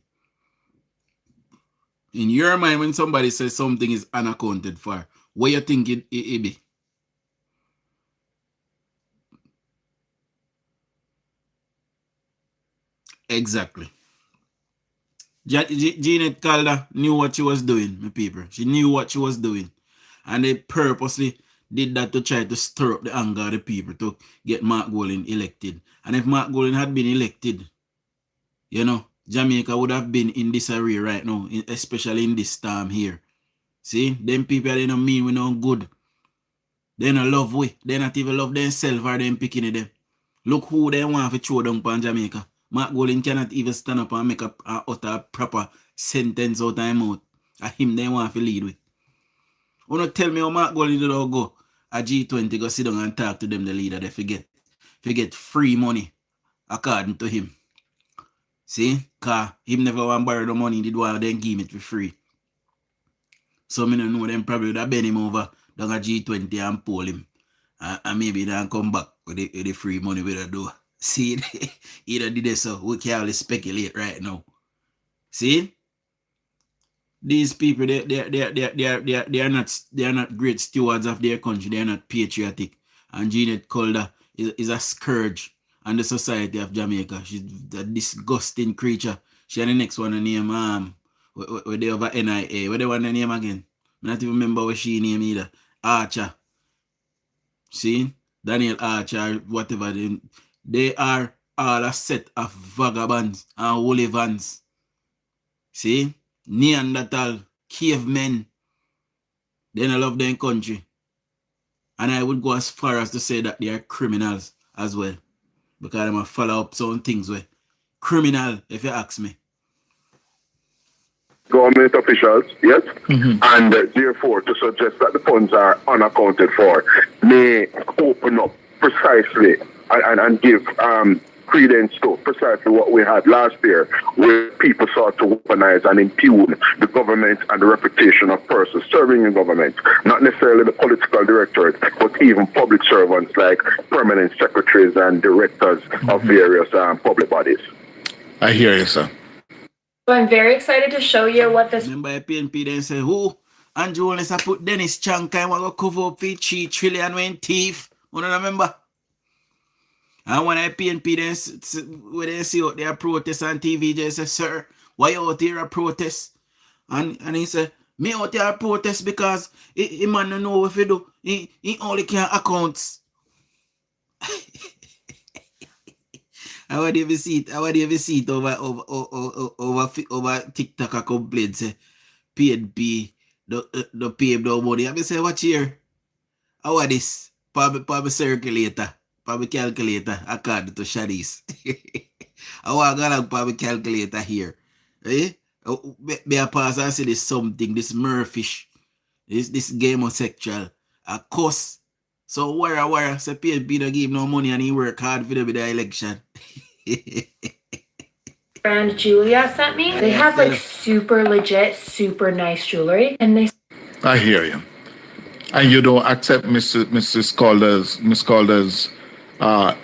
In your mind, when somebody says something is unaccounted for, what you think it be? Exactly. Jeanette Calder knew what she was doing, my people. She knew what she was doing. And they purposely did that to try to stir up the anger of the people to get Mark Golding elected. And if Mark Golding had been elected, Jamaica would have been in disarray right now, especially in this time here. See, them people, they don't mean we no good. They don't love we. They not even love themselves or them picking them. Look who they want to throw down upon Jamaica. Mark Golding cannot even stand up and make a proper sentence out of him mouth. Him they want to lead with. You don't tell me how Mark Golding did go a G20 go sit down and talk to them, the leader. They forget free money according to him. See? Because him never want to borrow the money, did want to then give it for free. So I don't know, them probably would have been him over down a G20 and pull him. And maybe then come back with the free money with a do. See, either did this, so we can't really speculate right now. See, these people they are not great stewards of their country. They are not patriotic. And Jeanette Calder is a scourge on the society of Jamaica. She's a disgusting creature. She and the next one name where they over NIA. What they want the name again? I not even remember what she name either. Archer. See, Daniel Archer, whatever. They are all a set of vagabonds and Olivans. See? Neanderthal, cavemen. They don't love their country. And I would go as far as to say that they are criminals as well. Because I'm going to follow up some things where criminal, if you ask me. Government officials, yes? And therefore to suggest that the funds are unaccounted for may open up precisely and give credence to precisely what we had last year, where people sought to weaponize and impugn the government and the reputation of persons serving in government, not necessarily the political directorate, but even public servants like permanent secretaries and directors of various public bodies. I hear you, sir. So I'm very excited to show you what this... Remember PNP then say, who? And Julian I put Dennis Chang kind of cover up for 3 trillion when thief. You don't remember? And when I PNP then when they see out there protest on TV, they say, sir, why you out here a protest? And he said, me out here a protest because he man don't know what he do. He only can accounts. I want to see it over TikTok a complaint say PNP the pay no money. I say watch here. How are this? Probably circulator. Probably calculator according to Shadis. I want to go probably calculator here. Eh? Be a pass and say this something, this murfish, this game of sexual. A cuss. So where say PNP don't give no money and he work hard for the election. brand Julia sent me. They have like super legit, super nice jewelry, and they. I hear you. And you don't accept Miss Calder's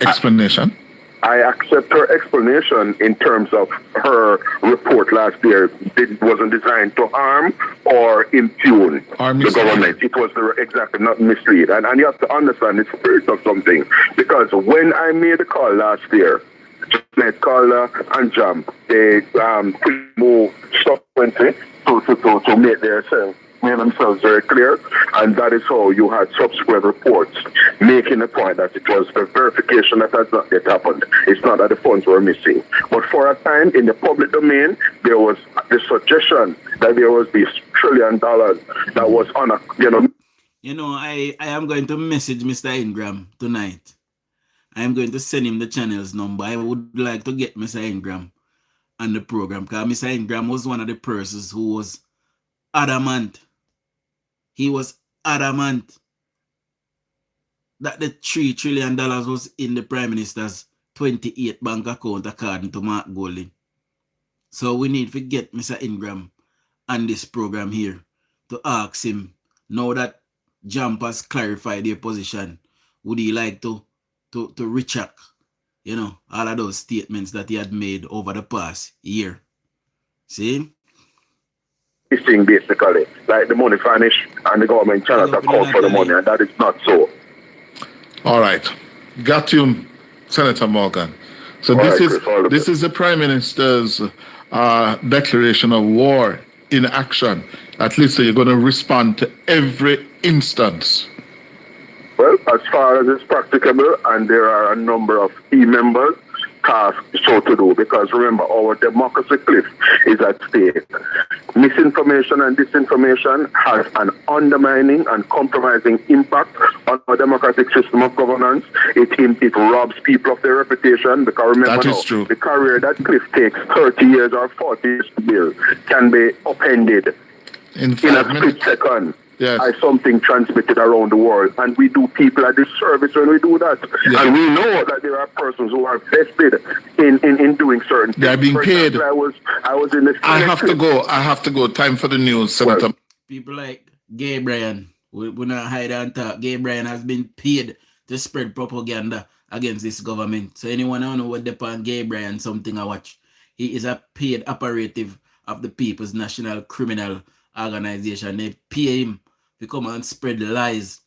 explanation? I accept her explanation in terms of her report last year. It wasn't designed to harm or impugn the government. It was exactly not mislead. And you have to understand the spirit of something. Because when I made the call last year, Julian, Calder and Jam, they move stuff to make themselves very clear, and that is how you had subsequent reports making the point that it was the verification that has not yet happened. It's not that the funds were missing. But for a time in the public domain, there was the suggestion that there was this $1 trillion that was on a, I am going to message Mr. Ingram tonight. I am going to send him the channel's number. I would like to get Mr. Ingram on the program, because Mr. Ingram was one of the persons who was adamant. He was adamant that the $3 trillion was in the Prime Minister's 28 bank account, according to Mark Golding. So we need to get Mr. Ingram on this program here to ask him, now that Jump has clarified their position, would he like to retract, all of those statements that he had made over the past year? See? This thing basically, like the money vanish and the government cannot account for the money, and that is not so. All right. Got you, Senator Morgan. So this is the Prime Minister's declaration of war in action. At least you're going to respond to every instance. Well, as far as it's practicable, and there are a number of key members tasked so to do, because remember, our democracy cliff is at stake. Misinformation and disinformation has an undermining and compromising impact on our democratic system of governance. It robs people of their reputation, because remember that is true. The career that cliff takes 30 years or 40 years to build can be upended in a split second. Yes. By something transmitted around the world, and we do people a disservice when we do that. Yes. And we know that there are persons who are vested in doing certain things. They are being paid. Example, I was in the. I have to go. Time for the news, Senator. Well, people like Gay Bryan, we not hide and talk. Gay Bryan has been paid to spread propaganda against this government. So anyone who know what depend Gay Bryan, something I watch. He is a paid operative of the People's National Criminal Organization. They pay him to come and spread lies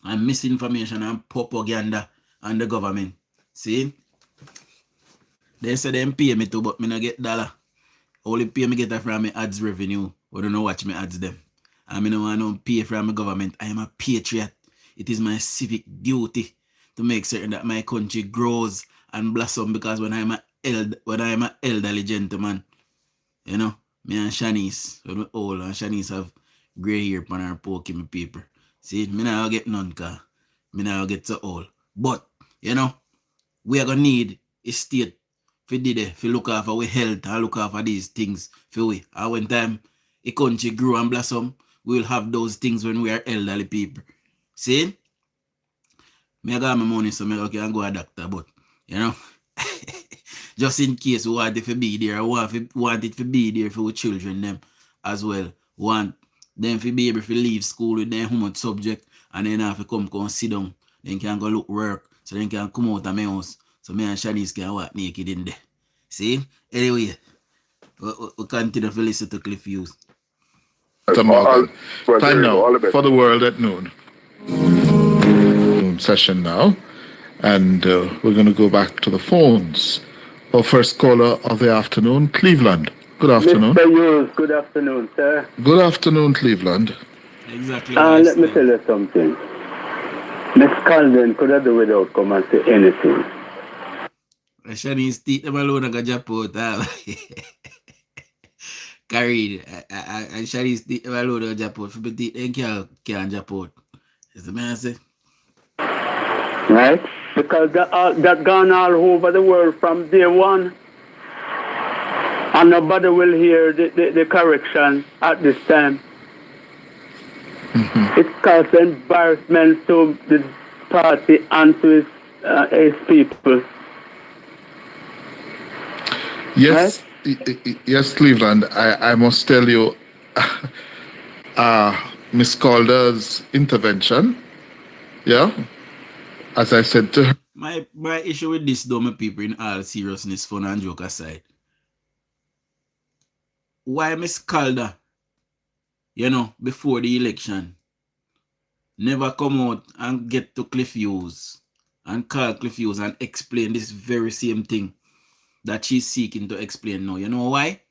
and misinformation and propaganda on the government. See? They say they pay me too, but me not get dollar. Only pay me get from my ads revenue. Or don't know watch me ads them. And me no want to pay from my government. I am a patriot. It is my civic duty to make certain that my country grows and blossom, because when I'm an elderly gentleman, me and Shanice, when we're old, and Shanice have gray hair on her poking me paper. See, me now get none, cause me now get so old. But, we are gonna need a state for look after our health and look after these things for we. And when time a country grow and blossom, we will have those things when we are elderly people. See? Me got my money, so I can go a doctor, but, just in case we want it to be there, want it to be there for our children them as well. Want them to be able to leave school with their homework subject, and then have to come sit down. Then can go look work, so then can come out of my house. So me and Shanice can walk naked in there. See? Anyway, we continue to listen to Cliff Hughes. Time now for the world at noon. Session now. And we're going to go back to the phones. Our first caller of the afternoon, Cleveland. Good afternoon. Mr. Hughes, good afternoon, sir. Good afternoon, Cleveland. Exactly. Let me tell you something. Miss Calvin could have do without come and say anything. Shanice teeth them alone and go jump out. Carried. And Shanice teeth them alone and jump out. For the teeth them can't jump out. Is the man say? Right? Because that gone all over the world from day one. And nobody will hear the correction at this time. Mm-hmm. It caused embarrassment to the party and to its people. Yes, yes, Cleveland. I must tell you, Miss Calder's intervention. Yeah, as I said to her. My issue with this, though, my people, in all seriousness, fun and joke aside, why Miss Calder, before the election, never come out and get to Cliff Hughes and call Cliff Hughes and explain this very same thing that she's seeking to explain now? You know why?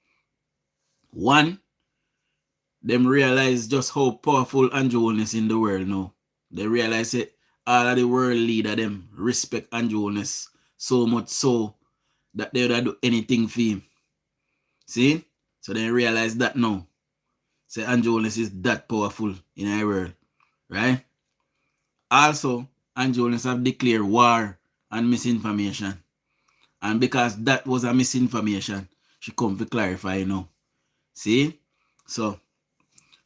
One, them realize just how powerful Andrew Holness is in the world now. They realize it. All of the world leader them respect Andrew Holness so much so that they would do anything for him. See? So they realize that now. Say Andrew Holness is that powerful in our world. Right? Also, Andrew Holness have declared war and misinformation. And because that was a misinformation, she come to clarify now. See? So,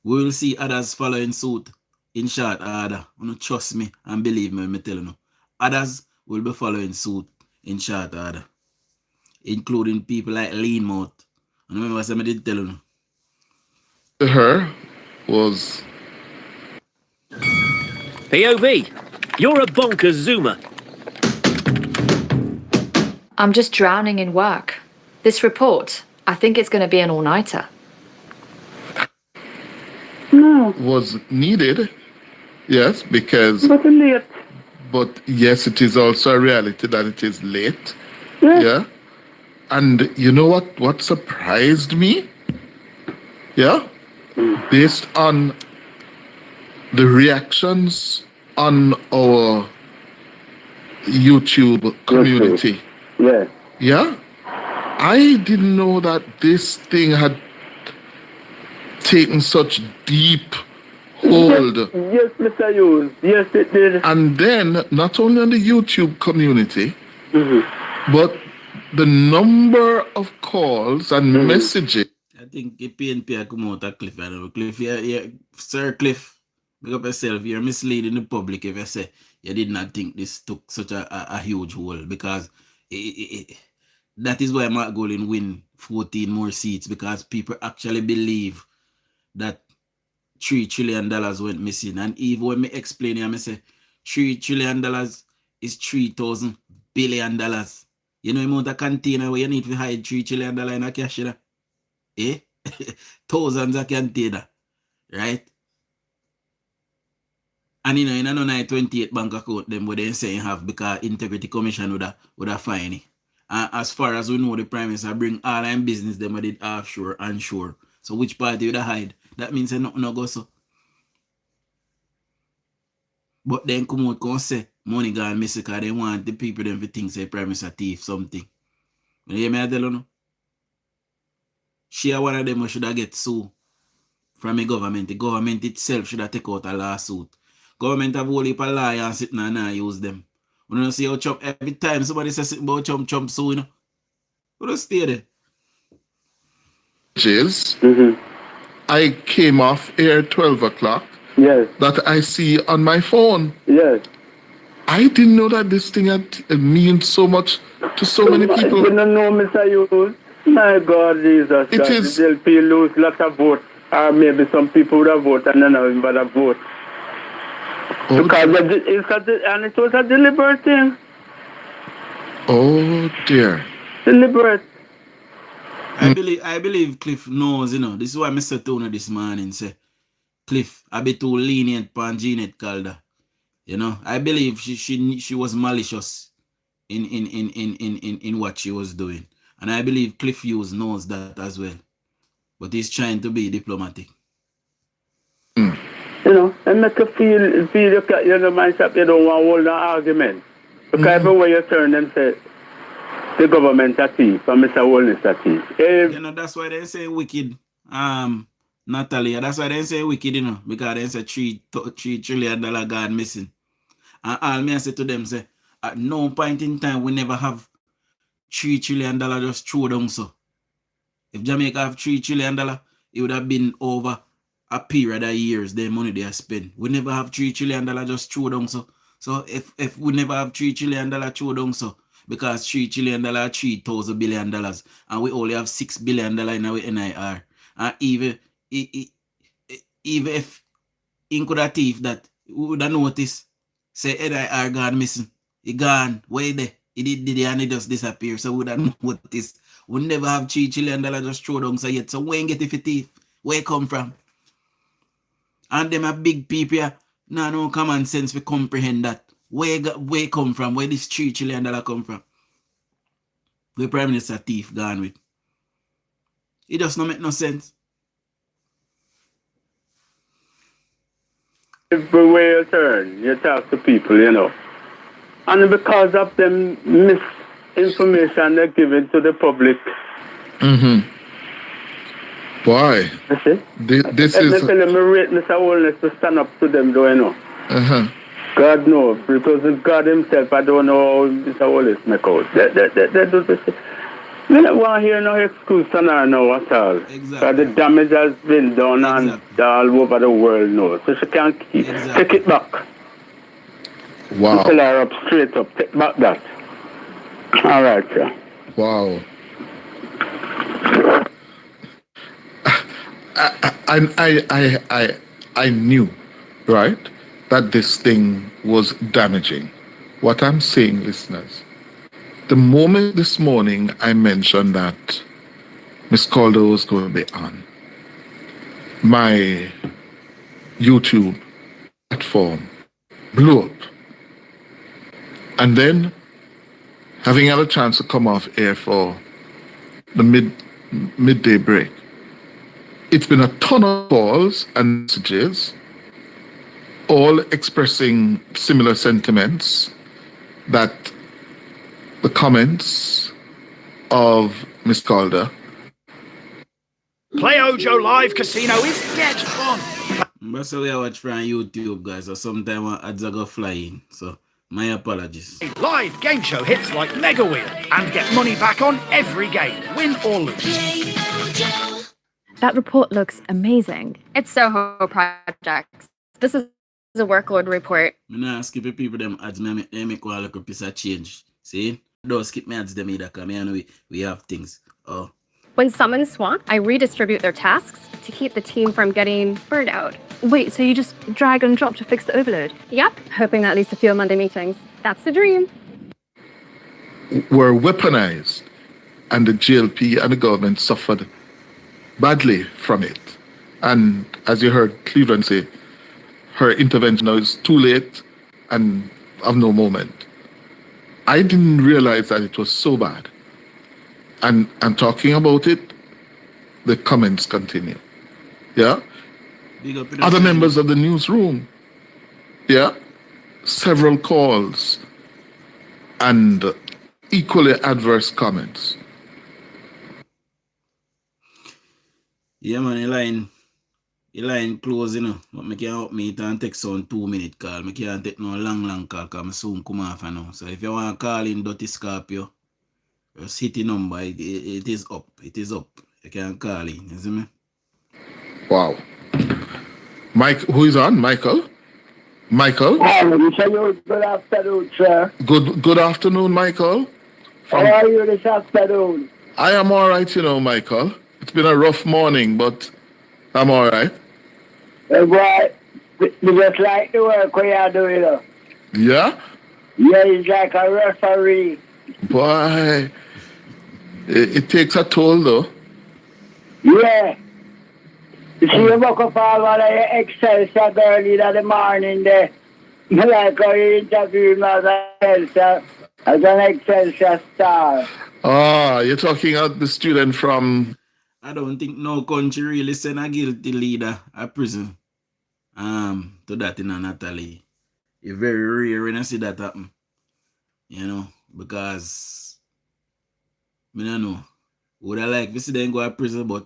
we will see others following suit in short order. You trust me and believe me when I tell you. Others will be following suit in short order, including people like Lean Mouth. And remember what I did tell you. To her was... POV, you're a bonkers Zoomer. I'm just drowning in work. This report, I think it's going to be an all-nighter. No. Was needed, yes, because... But late. But yes, it is also a reality that it is late. Yes. Yeah. And you know what surprised me? Yeah? Based on the reactions on our YouTube community. Yeah. Yeah? I didn't know that this thing had taken such deep hold. Yes, Mr. Hughes. Yes, it did. And then, not only on the YouTube community, but the number of calls and messages. I think the PNP come out of Cliff. Cliff, Sir Cliff, pick up yourself. You're misleading the public if you say you did not think this took such a huge hold, because that is why Mark Golin win 14 more seats, because people actually believe that $3 trillion went missing. And even when me explain it, I say $3 trillion is $3,000 billion. You know the amount of container where you need to hide $3 trillion in a cash, eh? Thousands of container, right? And in a 28 bank account them what they say you have, because Integrity Commission would have fine it. And as far as we know, the Prime Minister bring all in business them did offshore, onshore. So which party would hide? That means nothing no go so. But then come out and say money gone missing because they want the people them to think say Prime Minister thief something. You hear me I tell you no? She one of them who should have get sued from the government. The government itself should have take out a lawsuit. Government have whole heap of lawyer and sit and not use them. We don't see how Trump every time somebody says something about Trump so you know. We don't stay there. I came off air 12 o'clock. Yes. That I see on my phone. Yes. I didn't know that this thing had means so much to so many people. I didn't know, Mr. Hughes. My God, Jesus. It is. They'll lose lots of votes. Or maybe some people would have voted and then I would have voted. Because it was a deliberate thing. Oh dear. Deliberate. I believe Cliff knows, This is why Mr. Tony this morning say, Cliff, I be too lenient upon Jeanette Calder. I believe she was malicious in what she was doing. And I believe Cliff Hughes knows that as well. But he's trying to be diplomatic. And make you feel myself, you don't want to hold an argument. Because everywhere you turn them say, the government a thief, and Mr. Holness a thief. That's why they say wicked, Natalia. That's why they say wicked, because they say $3 trillion gone missing. And all me I say to them, say, at no point in time we never have $3 trillion just throw down so. If Jamaica have $3 trillion, it would have been over a period of years, the money they have spent. We never have $3 trillion just throw down so. So if we never have $3 trillion throw down so, because $3 trillion, $3,000 billion, and we only have $6 billion in our NIR. And even if in could have thief that, we would have noticed, say NIR gone missing. He gone, where there? He did and he just disappear. So we would have noticed. We never have $3 trillion just throw down so yet. So where get if it thief? Where it come from? And them are big people here. No common sense we comprehend that. Where come from? Where this $3 trillion come from? Where Prime Minister thief gone with? It does not make no sense. Everywhere you turn, you talk to people, you know. And because of them misinformation they're giving to the public. Mm-hmm. Why? That's it. This is... Let me tell you, I rate Mr. Holness to stand up to them, though, you know. Uh-huh. God knows, because it's God himself, I don't know how Mr. Holness make out. They do this. We don't want to hear no excuse on her now at all. Because the damage has been done and all over the world now. So she can't take it back. Wow. Tell her up straight up, take back that. All right, sir. Wow. I knew, right, that this thing was damaging. What I'm saying, listeners, the moment this morning I mentioned that Miss Calder was going to be on, my YouTube platform blew up. And then, having had a chance to come off air for the midday break, it's been a ton of calls and messages, all expressing similar sentiments, that the comments of Miss Calder. Play Ojo Live Casino is dead fun. But so we watch from YouTube, guys, so sometimes ads are go flying. So my apologies. Live game show hits like Mega Wheel and get money back on every game, win or lose. That report looks amazing. It's Soho projects. This is a workload report. I'm not skip people them ads, they make one look a piece of change. See? Don't skip me ads them either, because I know we have things. Oh. When someone's swamped, I redistribute their tasks to keep the team from getting burned out. Wait, so you just drag and drop to fix the overload? Yep, hoping that leads to fewer Monday meetings. That's the dream. Were weaponized, and the GLP and the government suffered badly from it. And as you heard Cleveland say, her intervention now is too late and of no moment. I didn't realize that it was so bad. And talking about it, the comments continue. Yeah? Other members of the newsroom. Yeah? Several calls and equally adverse comments. Yeah, man, the line close, you know. But I can't help me and take some 2-minute call. I can't take no long call because I soon come off now. So if you want to call in Dirty Scorpio, just hit the number. It is up. It is up. You can call in. You see me? Wow. Mike, who is on? Michael? Michael? Good afternoon, sir. Good afternoon, Michael. How are you this afternoon? I am all right, you know, Michael. It's been a rough morning, but I'm all right. Boy, you just like the work we are doing, you know. Yeah? Yeah, it's like a referee. Boy, it takes a toll, though. Yeah. You see, you walk up all one of your Excelsior girl in the morning there. Like how you interview me as an Excelsior star. Ah, you're talking about the student from... I don't think no country really send a guilty leader a prison. To that in Natalie. It's very rare when I see that happen. You know, because I don't know. Would I like to see them go to prison, but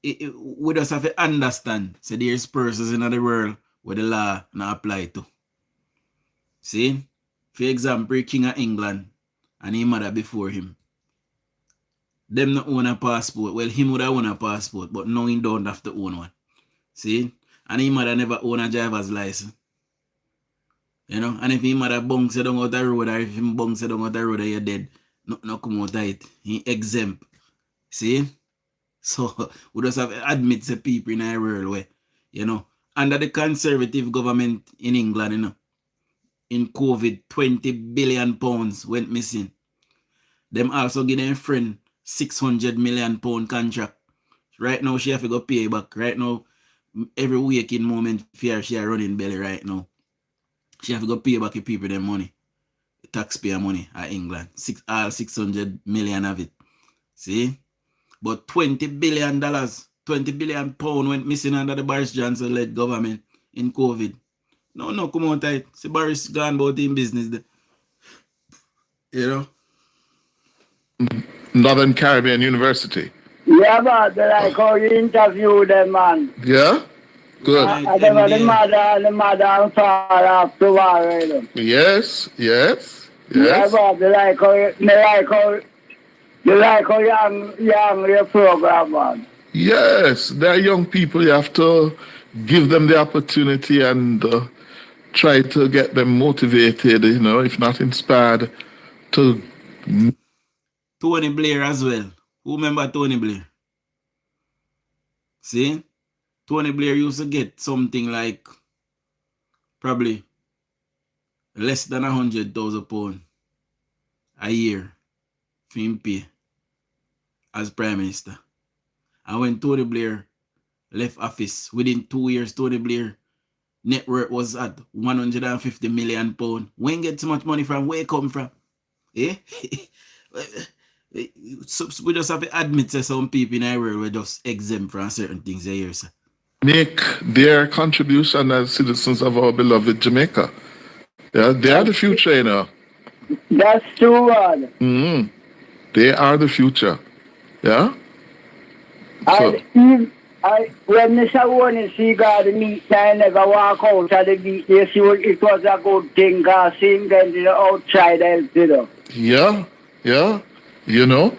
we just have to understand. So there's persons in the world where the law not apply to. See? For example, King of England and his mother before him. Them not own a passport. Well, him would have own a passport, but now he don't have to own one. See? And his mother never own a driver's license. You know, and if him mother bunks down out the road, or if him bunks down out the road, you're dead. No come out of it. He exempt. See? So we just have to admit the people in our world where, you know, under the conservative government in England, you know, in COVID, 20 billion pounds went missing. Them also give them friend 600 million pound contract. Right now, she have to go pay back. Right now, every waking moment, fear she are running belly right now. She have to go pay back the people their money. The taxpayer money at England. All 600 million of it. See? But $20 billion, 20 billion pound went missing under the Boris Johnson led government in COVID. No, come on, tight. See, Boris gone about in business there. You know? Northern Caribbean University. Yeah, but like how you interview them, man. Yeah? Good. The mother and father of tomorrow. Yes. Yeah, but you like how young your program, man. Yes, they're young people. You have to give them the opportunity and try to get them motivated, you know, if not inspired to... Tony Blair as well. Who remember Tony Blair? See? Tony Blair used to get something like probably less than 100,000 pounds a year for him pay as Prime Minister. And when Tony Blair left office, within 2 years, Tony Blair net worth was at 150 million pounds. When get so much money from? Where it come from? Eh? So we just have to admit that some people in our world were just exempt from certain things here, sir. Make their contribution as citizens of our beloved Jamaica. Yeah, they are the future, you know. That's true, man. They are the future. Yeah? When Mr. Warren see God meet, I never walk out of the beat. You see, it was a good thing, because seeing them outside helped, you know. Yeah. You know,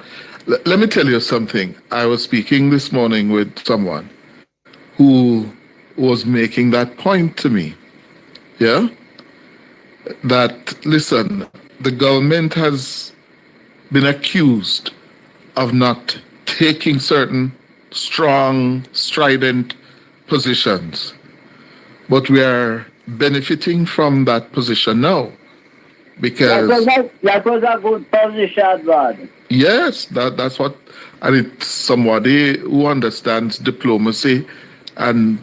let me tell you something. I was speaking this morning with someone who was making that point to me. Yeah? That, listen, the government has been accused of not taking certain strong, strident positions. But we are benefiting from that position now. Because that was a good position, man. Yes, that's what, and it's somebody who understands diplomacy and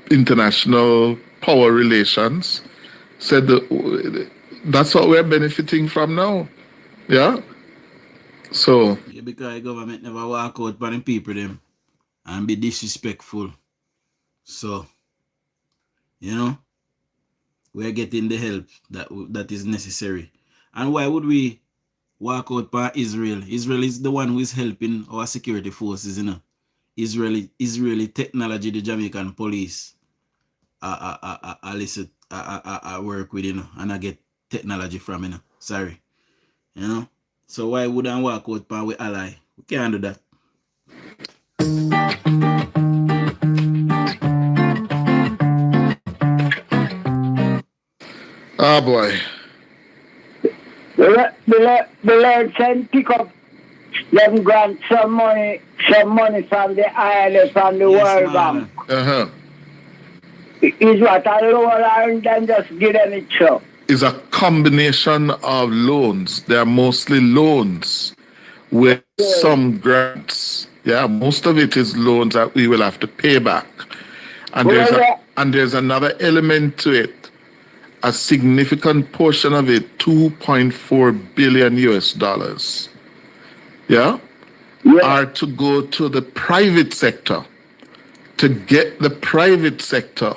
international power relations said that's what we're benefiting from now. Yeah? So. Yeah, because the government never walk out by the people them and be disrespectful. So, you know, we're getting the help that is necessary. And why would we walk out by Israel? Israel is the one who is helping our security forces, you know. Israeli technology, the Jamaican police, I work with, you know, and I get technology from, you know. Sorry. You know. So why wouldn't I walk out by we ally? We can't do that. Oh boy. The Lord send pick up them grant some money from the ILF from the World Bank. Is what a lower and then just give them it so. It's a combination of loans. They are mostly loans with some grants. Yeah, most of it is loans that we will have to pay back. And there's another element to it. A significant portion of it, $2.4 billion US, are to go to the private sector, to get the private sector,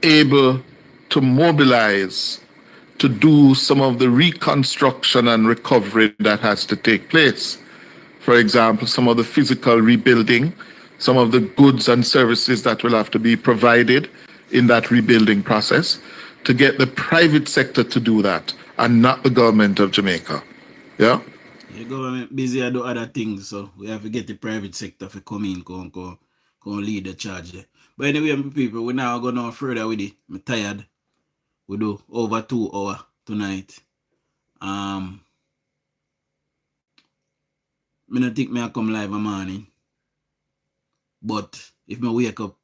able to mobilize, to do some of the reconstruction and recovery that has to take place. For example, some of the physical rebuilding, some of the goods and services that will have to be provided in that rebuilding process, to get the private sector to do that and not the government of Jamaica. Yeah? The government busy to do other things, so we have to get the private sector to come in, go lead the charge there. But anyway, people, we're now going on further with it. I'm tired. we do over 2 hours tonight. Me not think me I come live a morning. But if me wake up,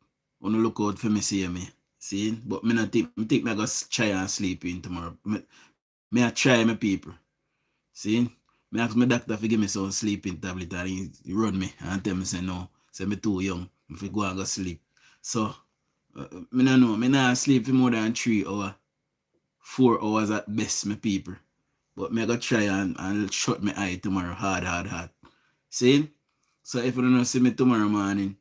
I look out for me see me. See? But me not think me I go try and sleep in tomorrow. Me I try my people. See? Me ask my doctor to give me some sleeping tablet and he run me and tell me say no. Say me too young. If I go and go sleep. So me no know. Me not sleep for more than 3 hours. 4 hours at best, my people. But me I go try and shut my eye tomorrow. Hard. See? So if you don't see me tomorrow morning,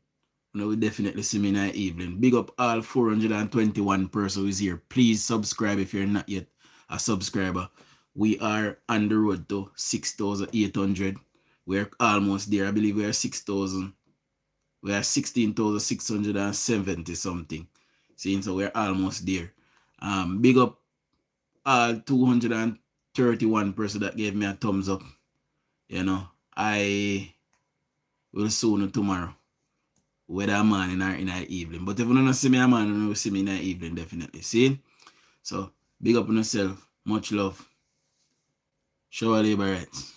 you will definitely see me in the evening. Big up all 421 persons who is here. Please subscribe if you're not yet a subscriber. We are on the road to 6,800. We're almost there. I believe we are 6,000. We are 16,670 something. See, so we're almost there. Big up all 231 persons that gave me a thumbs up. You know, I will soon tomorrow. Whether a morning or in the evening. But if you don't see me a morning, you will see me in the evening, definitely. See? So, big up on yourself. Much love. Show a labor rights.